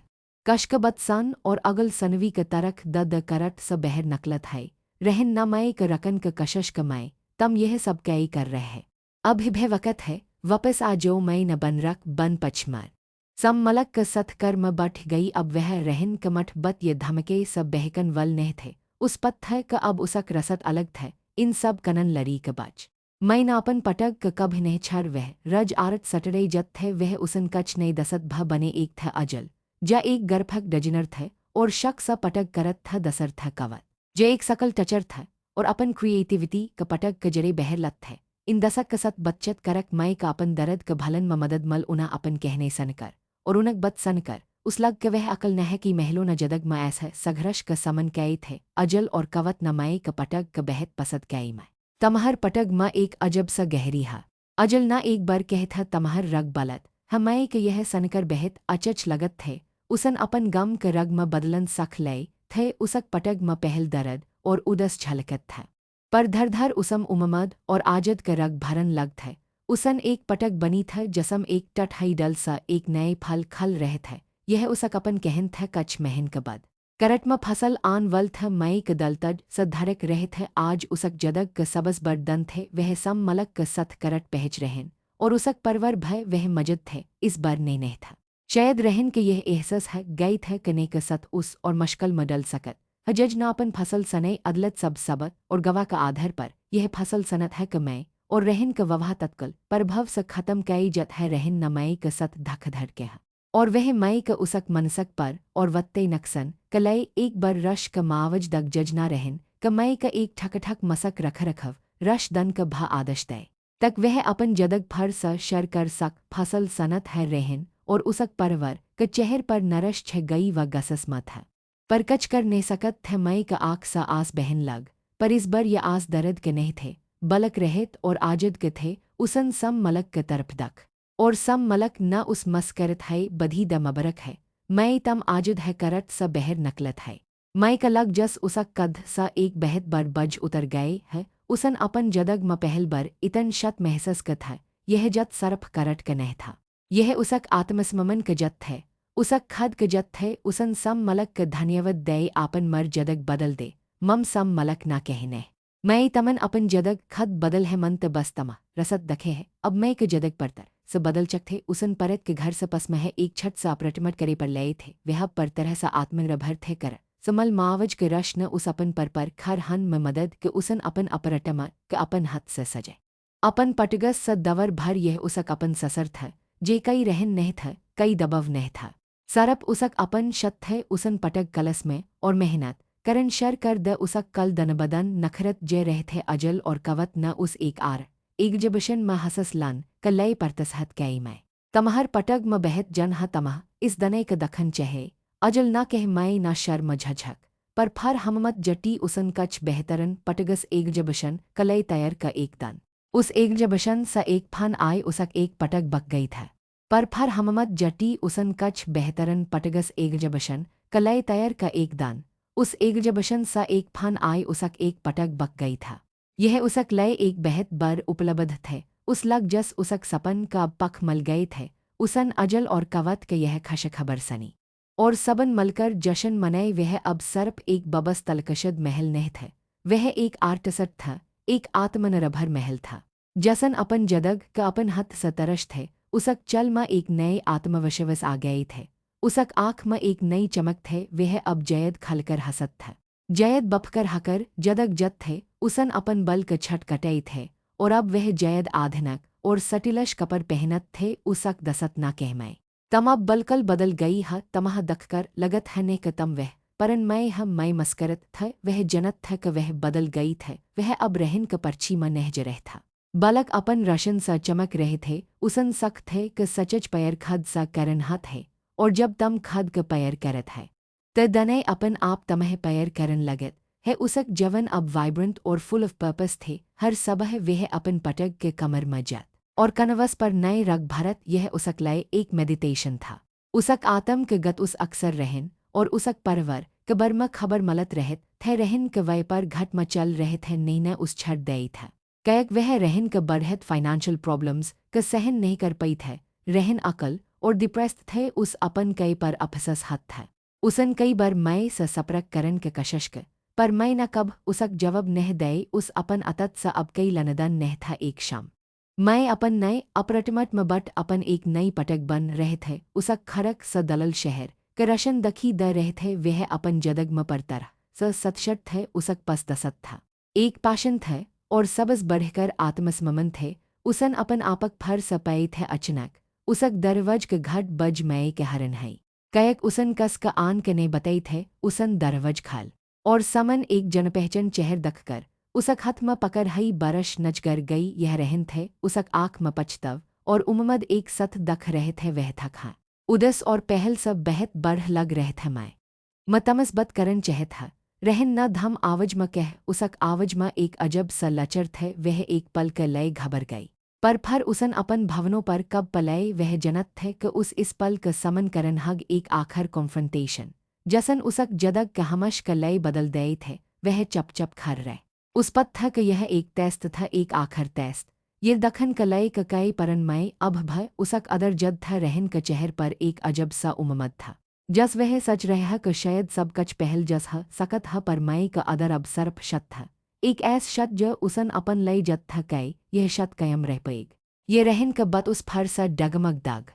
कश क बदसान और अगल सनवी क तरख द करट सब बहर नकलत है रहन न मय क रकन क कशश क मय तम यह सब कय कर रह है अब भय वक़्त है वापस आ जो मैं न बन रख बन पचमार सम मलक क सथ कर म बठ गई अब वह रहन क मठ बत ये धमके सब बहकन वल नह थे उस पत्थर क अब उसक रसत अलग थे इन सब कनन लरी क बाज मैं न अपन पटक क कभ नह छर वह रज आरत सटरे जत थे वह उसन कच नई दसत भ बने एक थ अजल जा एक गरफक डजनर थे और शक सा पटक करत थ दसर थ कवत जे एक सकल टचर था और अपन क्रिएटिविटी क पटक क जरे बहर लत थे इन दशक कसत बच्चत करक मय का अपन दर्द क भलन म मदद मल उना अपन कहने सन कर और उनक बद सन कर उस लग के वह अकल नह की महलो न जदग म ऐसा सघरश क समन कई थे अजल और कवत न मय क पटक क बहत पसद कई मैं तमहर पटग म एक अजब सा गहरी हा अजल न एक बार कह था तमहर रग बलत हमय के यह सनकर बहत अचच लगत थे उसन अपन गम क रग म बदलन सख लय थे उसक पटग म पहल दर्द और उदस झलकत था पर धर उसम उममद और आजद का रग भरन लग थे उसन एक पटक बनी था जसम एक टटहई डल सा एक नए फल खल रह थे यह उसक अपन कहन था कच महन क बद करट म फसल आन वल थ मई क दलतज स धरक रह थे आज उसक जदग क सबस बर्दन थे वह सम मलक क सथ करट पहच रहन और उसक परवर भय वह मजद थे इस बार नहीं था शायद रहन के यह एहसास है गई थे कने क सत उस और मशकल म डल सकत हजज नापन फसल सनय अदलत सब सबत और गवाह का आधार पर यह फसल सनत है क मैं और रहन क ववाह तत्कल परभव स खत्म कई जत है रहन न मई क सत धखधर के है और वह मई क उसक मनसक पर और वत्ते नक्सन कलय एक बार रश क मावज दग जजना रहन क मई क एक ठकठक मसक रख रखव रश दन क भा आदश दय तक वह अपन जदग फर स शर कर सक फसल सनत है रहन और उसक परवर क चेहर पर नरश छ गई व गसस मत है पर कच कर ने सकत थे मई का आँख सा आस बहन लग पर इस बार ये आस दर्द के नहीं थे बलक रहत और आजद के थे उसन सम मलक के तरफ दख और सम मलक न उस मस्करत है बधी द मबरक है मई तम आजद है करट स बहर नकलत है मई का लग जस उसक कद सा एक बहत बर बज उतर गए है उसन अपन जदग म पहल बर इतन शत महसस क था यह जत सरफ करट के नहीं था यह उसक आत्मस्ममन क जत है उसक खद क जत थे उसन सम मलक क धन्यवत दय आपन मर जदग बदल दे मम सम मलक ना कहने मैं तमन अपन जदग खद बदल है मन त बस तमा रसत दखे है अब मैं क जदग परतर स बदल चक थे उसन परत के घर स पस में एक छत सा प्रटमट करे पर लये थे वह पर तरह सा आत्मनिर्भर थे कर समल मावज के रश न उस अपन पर खर हन में मदद के उसन अपन अपरटमा के अपन हथ से सजे अपन पटगस स दवर भर यह उसक अपन ससर था जे कई रहन नहीं था कई दबव नहीं था सरप उसक अपन शत थे उसन पटक कलस में और मेहनत करन शर कर द उसक कल दनबदन नखरत जे रह थे अजल और कवत न उस एक आर एक जबशन म हसस लन कलई परतसहत कई मैं तमहर पटग म बहत जन ह तमह इस दने क दखन चहे अजल ना कह मैं ना शर्म झझक पर फर हममत जटी उसन कच बेहतरन पटगस एक जबशन कलई तैर का एक दन उस एक जबशन स एक फन आय उसक एक पटक बक गई था पर फर हममत जटी उसन कच बेहतरन पटगस एक जबशन कलई तैर का एक दान उस एक जबशन सा एक फन आय उसक एक पटक बक गई था। यह उसक लय एक बेहत बर उपलब्ध थे उस लग जस उसक सपन का पख मल गए थे उसन अजल और कवत के यह खश खबर सनी और सबन मलकर जशन मनाए वह अब सर्प एक बबस तलकशद महल नहीं थे वह एक आर्टसट था एक आत्मनरभर महल था जसन अपन जदग का अपन हथ सतरश थे उसक चल म एक नए आत्मवशवस आ गए थे उसक आँख में एक नई चमक थे वह अब जयद खलकर हसत था जयद बफकर हकर जदग जत थे उसन अपन बल क छट कटई थे और अब वह जयद आधनक और सटिलश कपर पहनत थे उसक दसत ना कहमय तम अब बलकल बदल गई ह तमह दखकर लगत है ने क तम वह परन मैं मस्करत थ वह जनत थ क वह बदल गई थे वह अब रहन क पर्ची म नहज रह था बालक अपन रशन सा चमक रहे थे उसन सख थे क सचज पैर खद सा करन हा थे और जब तम खद क पैर करत है त दने अपन आप तमह पैर करन लगत है उसक जवन अब वाइब्रेंट और फुल ऑफ पर्पस थे हर सबह वह अपन पटक के कमर में जात और कनवस पर नए रग भरत यह उसक लय एक मेडिटेशन था उसक आत्म के गत उस अक्सर रहन और उसक परवर क बर्म खबर मलत रहत थे रहन क वय पर घट म चल रहे थे नहीं उस छट दई था कैक वह रहन क बढ़त फाइनेंशियल प्रॉब्लम्स क सहन नहीं कर पई थे रहन अकल और डिप्रेस्ड थे उस अपन कई पर अफसस हथ था उसन कई बार मैं स सप्रक करन के कशश क पर मैं न कब उसक जवाब नह दई उस अपन अतत स अब कई लनदन नह था एक शाम मैं अपन नए अप्रटमट में बट अपन एक नई पटक बन रहे थे उसक खरक स दलल शहर क रशन दखी द रहे थे वह अपन जदग में पर तरह स सतशट थे उसक पस दसत था एक पाशन थे और सबस बढ़कर आत्मस्ममन थे उसन अपन आपक फर स पए थे अचानक उसक दरवज के घट बज मये के हरन है कैक उसन कस का आन के ने बतई थे उसन दरवज खाल और समन एक जनपहचन चेहर दखकर उसक हथ में पकड़ हई बरश नचकर गई यह रहन थे उसक आँख में पछतव और उममद एक सथ दख रहे थे वह था खा उदस और पहल सब बहत बढ़ लग रहे थे मैं तमस बत करन चह था रहन न धम आवज म कह उसक आवज म एक अजब सा लचर थे वह एक पल के लय घबर गई पर फर उसन अपन भवनों पर कब पलय वह जनत थे कि उस इस पल क समन करन हग एक आखर कॉन्फ्रंटेशन जसन उसक जदग क हमश क लय बदल दए थे वह चप चप खर रहे उस पत था कि यह एक तेस्त था एक आखर तेस्त ये दखन क लय क कई परन मय अब भय उसक अदर जद था रहन क चेहर पर एक अजब सा उममद था जस वह सच रह क शायद सब कच पहल जस ह सकत ह पर मई क अदर अब सर्प शत था एक ऐस शत ज उसन अपन लय जत था कई यह शत कयम रह पेग ये रहन क बत उस फर सा डगमग दाग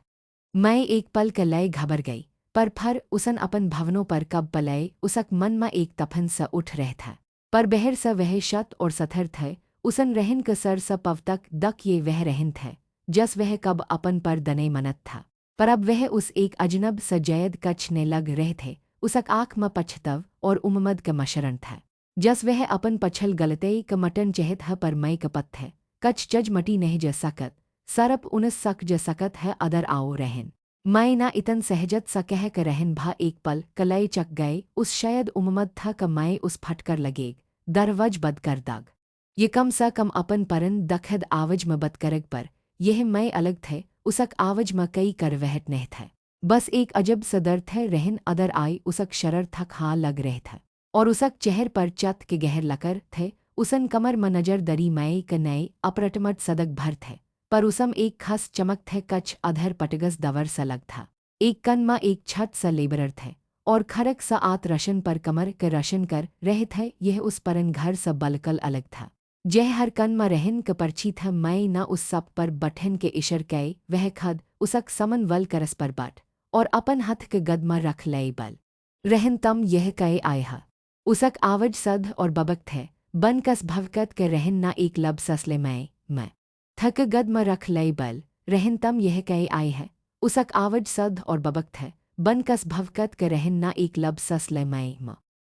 मैं एक पल क लय घबर गई पर फर उसन अपन भवनों पर कब पलय उसक मन में एक तफन सा उठ रह था पर बहर सा वह शत और सथर थे उसन रहन क सर सा पवतक दक ये वह रहन थे जस वह कब अपन पर दने मनत था पर अब वह उस एक अजनब स जयद कच ने लग रहे थे उसक आँख में पछतव और उममद क मशरण था जस वह अपन पछल गलतई क मटन चहत ह पर मई क पत है कच चज मटी नह ज सकत सरप उनस सक ज सकत है अदर आओ रहन मैं ना इतन सहजत सा कह क रहन भा एक पल कलय चक गए उस शायद उममद था क मैं उस फटकर लगेग दरवज बद कर दाग ये कम सा कम अपन परन दखद आवज में बद करग पर यह मैं अलग थे उसक आवज में कई कर वहट नह थे बस एक अजब सदर थे रहन अदर आई उसक शरर थक हाँ लग रहे थे और उसक चेहर पर चत के गहर लकर थे उसन कमर म नजर दरी मय क नए अप्रटमट सदक भर थे पर उसम एक खस चमक थे कच अधर पटगस दवर सा लग था एक कन म एक छत सा लेबरर थे और खरक सा आत रशन पर कमर के रशन कर रहे थे यह उस परन घर सा बलकल अलग था जह हर कन म रहन क पर्ची था मैं न उस सब पर बठन के इशर कय वह खद उसक समन वल करस पर बाट और अपन हथ के गद म रख लय बल रहन तम यह कय आयहा उसक आवज सद और बबक थे बन कस भवकत के रहन न एक लब ससले मैं थक गद म रख लय बल रहन तम यह कय आय है उसक आवज सद और बबक थे बन कस भवकत के रहन न एक लब ससले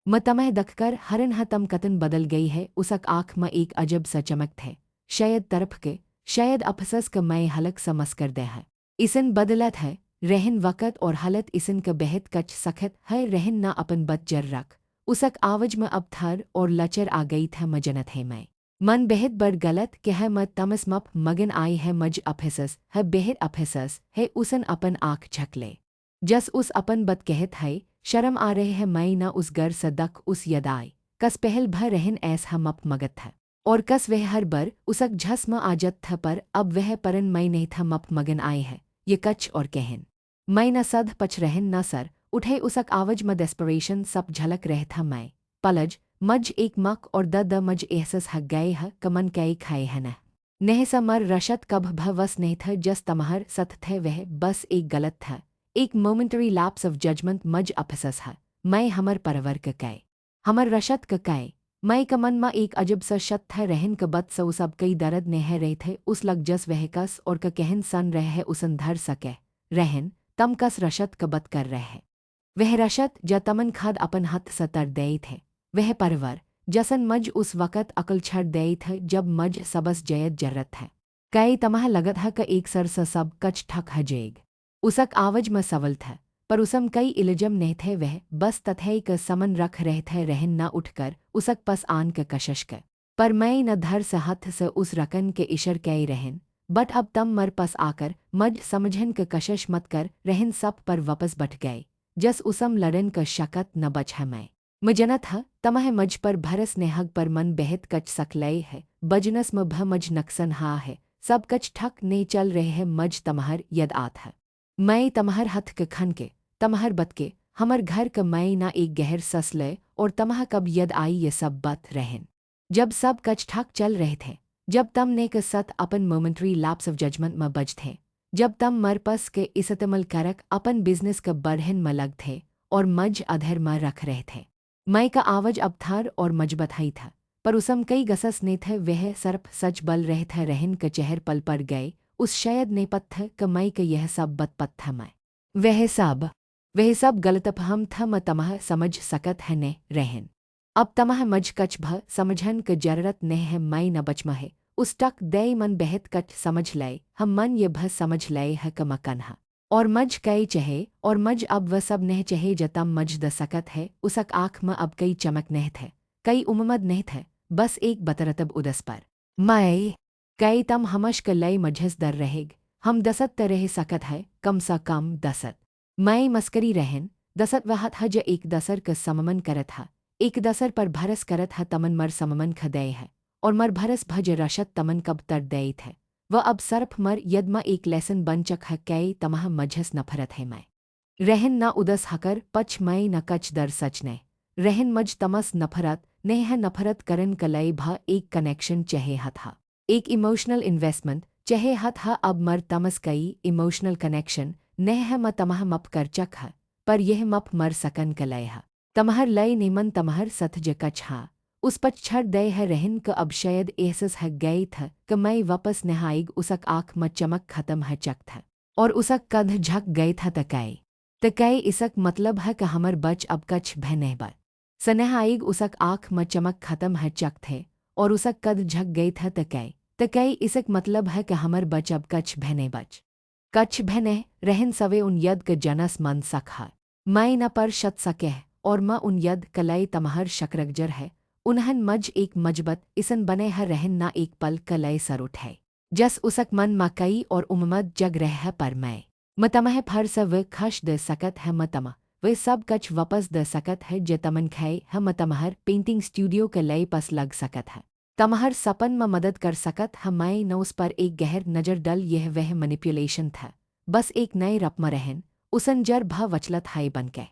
म तमह दखकर हरन ह तम कतन बदल गई है उसक आँख में एक अजब सा चमक थे शायद तरफ के, शायद अफसस का मैं हलक समस कर दे है। इसन बदलत है, रहन वक़्त और हालत इसन का बेहद कच सखत है रहन ना अपन बत जर रख। उसक आवाज में अब थर और लचर आ गई था मजनत है मैं। मन बेहद बड़ गलत के है मत तमस मप मगन आई है मज अफसस है बेहद अफसस है उसन अपन आँख झकले। जस उस अपन बत कहत है, शर्म आ रहे है मैं ना उस गर सदक उस यदाई, कस पहल भर रहन ऐस हम मप मगत है। और कस वह हर बर उसक झस्म आजत था पर अब वह परन मैं नहीं था मप मगन आए है, ये कच और कहन। मैं न सद पच रहन न सर, उठे उसक आवाज में डेस्परेशन सब झलक रह था मैं। पलज, मज एक मक और द मज एहसस हक गए है कमन कई खाए है न। नह समर रशत कब भवस नहीं था जस तमहर सत थे वह बस एक गलत था। एक मोमेंटरी लैप्स ऑफ जजमेंट मज अफसस है, मैं हमर परवर क कै। हमर रशत क कै, मैं कमन मा एक अजब सा शत था रहन क बत सौ सब कई दर्द नेह रहे थे उस लग जस वह कस और क कहन सन रह है उसन धर सके। रहन, तम कस रशत क बत कर रहे। वह रशत ज तमन खाद अपन हथ सतर दे थे, वह परवर, जसन मज उस वक़्त अकल छड़ दे थे जब मज सबस जयत जरत है। कई तमह लगत है क एक सर स सब कच ठक हजेग। उसक आवाज में सवल था, पर उसम कई इलजम नहीं थे वह बस तथई क समन रख रहे थे रहन न उठकर उसक पस आन क कशश क। पर मैं न धर स हथ से उस रकन के इशर कई रहन, बट अब तम मर पस आकर मज समझन क कशश मत कर रहन सब पर वापस बट गए। जस उसम लड़न क शकत न बच है मैं। मजनत है, तमह मज पर भरस नेहग पर मन बेहद कच सकलय है, बजनस म भ मज नक्सन हा है, सब कच ठक ने चल रहे है मज तमहर यद आत है। मैं तमहर हथ के खन के, तमहर बत के, हमर घर क मैं ना एक गहर सस लय और तमह कब यद आई ये सब बात रहन। जब सब कच ठाक चल रहे थे, जब तम ने के सत अपन मोमेंटरी लैप्स ऑफ जजमेंट में बज थे, जब तम मरपस के इस्तमल करक अपन बिजनेस क बढ़हन में लग थे और मज अधर में रख रहे थे। मैं का आवाज अब थर और मजबत ही था, पर उसम कई गसस ने थे वह सर्फ सच बल रहे थे रहन क चेहर पल पड़ गए उस शायद ने पत्थ क मई क यह सब बत पत्थ मैं। वह सब गलतफहम था म तमह समझ सकत है ने रहन। अब तमह मज कच भ समझन क जरूरत ने है मैं न बच महे, उस टक दे मन बेहद कच समझ लय हम मन ये भ समझ लय है क मकन हा। और मज कई चहे और मज अब वह सब नह चहे जतम मज द सकत है उसक आँख में अब कई चमक नह थे, कई उम्मद नहीं थे, बस एक बतरतब उदस पर। मैं कई तम हमश क लय मझस दर रहेग, हम दसत त रह सकत है कम सा कम दसत। मैं मस्करी रहन, दसत वहत हज एक दसर क सममन करत हा, एक दसर पर भरस करत हा तमन मर सममन खदय है, और मर भरस भज रशत तमन कब तर दय थे। वह अब सरफ मर यदमा एक लेसन बन चक है कई तमह मझस नफरत है मैं। रहन ना उदस हकर पच मैं न कच दर सच ने, रहन मज तमस नफरत ने है नफरत करन कलय भा एक कनेक्शन चहे हत हा, एक इमोशनल इन्वेस्टमेंट चहे हत हा अब मर तमस कई इमोशनल कनेक्शन नह है म तमह मप कर चक है, पर यह मप मर सकन कलय हा। तमहर लय निमन तमहर सथ ज कच हा, उस पच छड़ दय है रहन क अब शायद एहसस है गई था क मैं वापस नहाइग उसक आँख म चमक खत्म है चक था, और उसक कध झक गई था तकई इसक मतलब है क हमर बच अब कछ भय नहीं बल। सनहाइग उसक आँख म चमक खत्म है चक थे, और उसक कद झक गई था तकई इसक मतलब है क हमर बच अब कछ भय नहीं बच। कछ भय रहन सवे उन यद क जनस मन सखा, मैं न पर शत सके और म उन यद कलय तमहर शकरगजर है, उन्हन मज एक मजबत इसन बने है रहन ना एक पल कलय सर उठे। जस उसक मन मा कई और उम्मद जग रह है पर मैं। मतमह फर स व खश द सकत है मतमा, वे सब कछ वापस द सकत है ज तमन खाए है मतमहर पेंटिंग स्टूडियो के लय पस लग सकत है। तमहर सपन में मदद कर सकत है मैं न उस पर एक गहर नजर डल यह वह मैनिपुलेशन था, बस एक नए रपम रहन, उसन जर भ वचलत हाई बन के।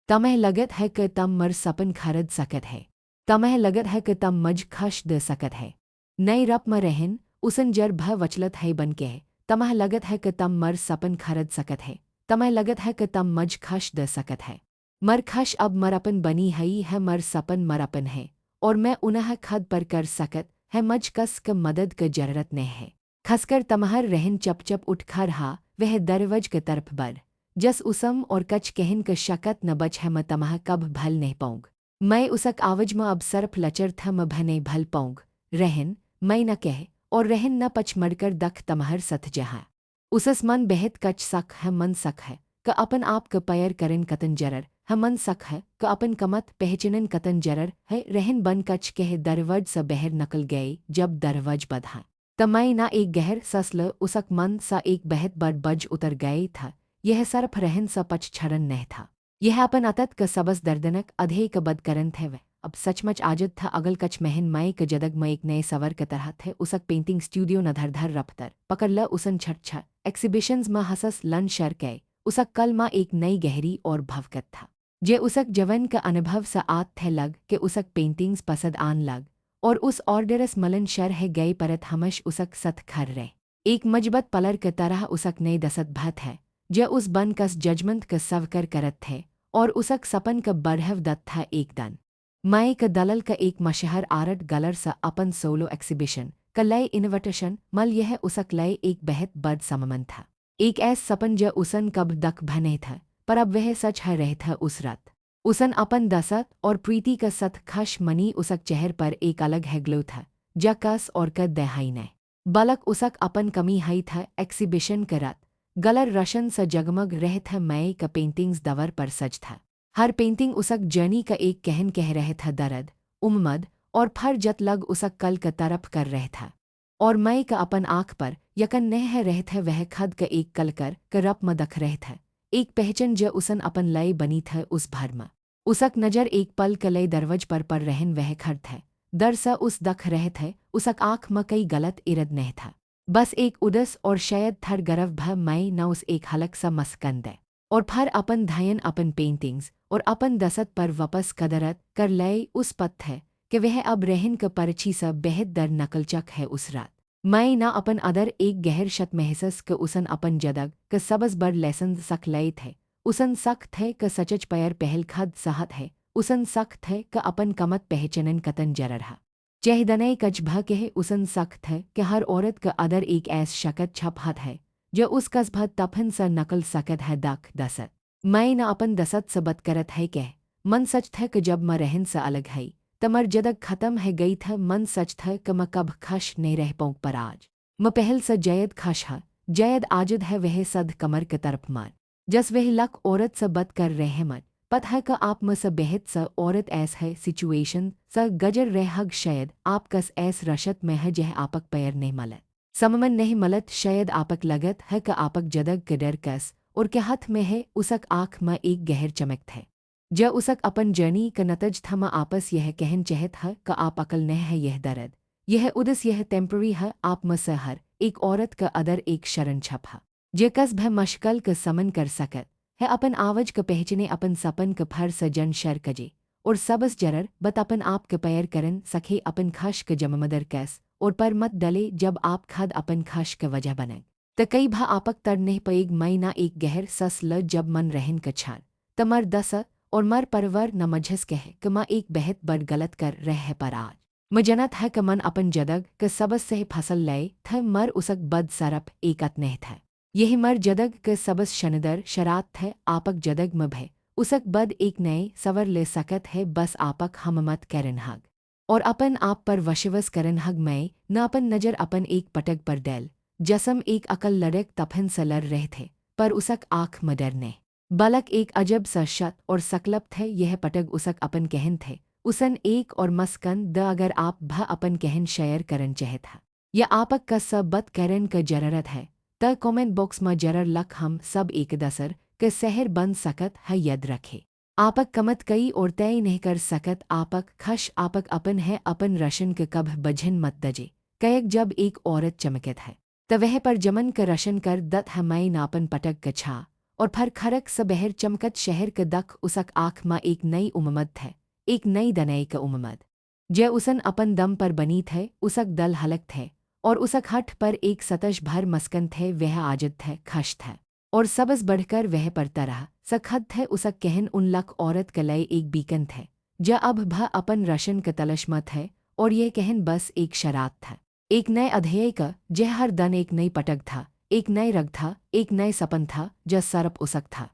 तमह लगत है क तम मर सपन खरद सकत है, तमह लगत है क तम मज खश द सकत है। नई रप म रहन, उसन जर भ वचलत है बन के, तमह लगत है क तम मर सपन खरद सकत है, तमह लगत है क तम मज खश द सकत है। मर खश अब मरपन बनी हई है मर सपन मरपन है, और मैं उन्ह खद पर कर सकत है मज कस क मदद क जरूरत ने है। खसकर तमहर रहन चप चप उठ खा रहा वह दरवज के तरफ बर, जस उसम और कच कहन क शकत न बच है म तमह कब भल नहीं पाऊँग। मैं उसक आवाज में अब सरफ लचर था म भने भल पाऊँग, रहन, मैं न कह और रहन न पच मड़कर दख तमहर सथ जहा। उसस मन बेहत कच सख है मन सख है क अपन आप क पैर करन कतन जरर है मन सख है क अपन कमत पहचनन कतन जरर है रहन बन कच कह दरवज स बहर नकल गए जब दरवज बधा। तमय ना एक गहर ससल उसक मन सा एक बहत बड़ बज उतर गए था। यह सरफ रहन सा पच छरन नह था। यह अपन अतत क सबस दर्दनक अधे क बद करन थे वह अब सचमच आजद था अगल कच महन मय क जदग में एक नए सवर क तरह थे उसक पेंटिंग स्टूडियो न धर धर रफ्तर पकड़ ल उसन छट छ एक्सिबिशंस में हसस लन शर कै उसक कल माँ एक नई गहरी और भवकत था। जे उसक जवन का अनुभव सा आत थे लग के उसक पेंटिंग्स पसंद आन लग और उस ऑर्डरस मलन शर है गई परत हमश उसक सत खर रहे एक मजबत पलर के तरह उसक नई दसत भत है जे उस बन कस जजमेंट क सवकर करत थे और उसक सपन क बढ़व दत था एक दन मय क दलल का एक मशहर आर्ट गलर सा अपन सोलो एक्सिबिशन क लय इन्विटेशन मल यह उसक लय एक बेहद बड़ सममन था। एक ऐस सपन ज उसन कब दक भने था पर अब वह सच है रह था उस रात उसन अपन दसत और प्रीति का सत खश मनी उसक चेहर पर एक अलग हैग्लो था जकस और क दहाई ने बलक उसक अपन कमी हई था एक्सिबिशन करत गलर रशन स जगमग रह था मय क पेंटिंग्स दवर पर सच था। हर पेंटिंग उसक जर्नी का एक कहन कह रहे था दर्द उम्मद और फर जत लग उसक कल का तरफ कर रह था और मय का अपन आँख पर यकन नह रह था वह खद का एक कलकर क रप म दख रह था एक पहचन ज उसन अपन लय बनी था उस भर में उसक नजर एक पल क लय दरवज पर रहन वह खड़ था दर सा उस दख रह थे उसक आँख में कई गलत इरद नह था बस एक उदस और शायद थर गरव भ मय न उस एक हलक सा मस्कन दे और फर अपन धयन अपन पेंटिंग्स और अपन दसत पर वापस कदरत कर लय उस पथ है कि वह अब रहन क परछी सा बेहद दर नकलचक है उस रात मय ना अपन अदर एक गहर शत महसस क उसन अपन जदग क सबस बड़ लेसन सख लय थे उसन सख थे क सचच पैर पहल खद सहत है उसन सख थे क अपन कमत पहचनन कतन जररहा चेहदनय कच भ के उसन सख थे कि हर औरत क अदर एक ऐस शकत छप हत है जो उस कसभ तफन स नकल सकत है दख दसत मय न अपन दसत स बत करत है कह मन सच थे क जब म रहन स अलग है तमर जदग खत्म है गई था मन सच थे क म कब खश नहीं रह पाऊँ पर आज म पहल स जयद खश हा जयद आजद है वह सद कमर क तरफ मान जस वह लक औरत स बत कर रहे मन पत है क आप म स बेहद स औरत ऐस है सिचुएशन स गजर रह हग शायद आप कस ऐस रशत में है जह आपक पैर नहीं मलत सममन नहीं मलत शायद आपक लगत है क आपक जदग क डर कस और के हाथ में है उसक आँख में एक गहर चमक थे ज उसक अपन जर्नी क नतज थमा आपस यह कहन चहत है क आप अकल नह है यह दर्द यह उदस यह टेम्पररी है आप म स हर एक औरत क अदर एक शरण छप हा जे कस भ मशकल क समन कर सकत है अपन आवज क पहचने अपन सपन क फर स जन शर कजे और सबस जरर बत अपन आप क पैर करन सखे अपन खश क जममदर कैस और पर मत डले जब आप खद अपन खश क वजह बने त कई भा आपक तर नहीं पएग मई ना एक गहर सस ल जब मन रहन क छान तमर दस और मर परवर न मझस कह क माँ एक बेहद बड़ गलत कर रह है पर आज म जनत है क मन अपन जदग क सबस सह फसल लय थ मर उसक बद सरप एकत नह था यही मर जदग क सबस शनदर शरात थे आपक जदग म भय उसक बद एक नए सवर ले सकत है बस आपक हम मत करन हग और अपन आप पर वशवस करन हग मय न अपन नजर अपन एक पटक पर डेल जसम एक अकल लड़क तफन सलर रह थे पर उसक आँख मडर ने बलक एक अजब सा शत और सकलप थे यह पटक उसक अपन कहन थे उसन एक और मस्कन द अगर आप भ अपन कहन शेयर करन चाहे था या आपक का सब बत करन क जरूरत है त कमेंट बॉक्स में जरर लक हम सब एक दसर के सहर बन सकत है यद रखे आपक कमत कई और तय नहीं कर सकत आपक खश आपक अपन है अपन रशन के कभ बझन मत दजे कयक जब एक औरत चमकत है त वह पर जमन क रशन कर दत हमय नापन पटक क छा और फर खरक स बहर चमकत शहर क दख उसक आँख मा एक नई उम्मद थे एक नई दनई क उम्मद जय उसन अपन दम पर बनी थे उसक दल हलक थे और उसक हठ पर एक सतश भर मस्कन थे वह आजद थे खश थे और सबस बढ़कर वह पर तरह सखद थे उसक कहन उन लक औरत क लय एक बीकन थे ज अब भ अपन रशन क तलश मत है और यह कहन बस एक शरात था एक नए अध्यय का जह हर दन एक नई पटक था एक नए रग था एक नए सपन था ज सरप उसक था।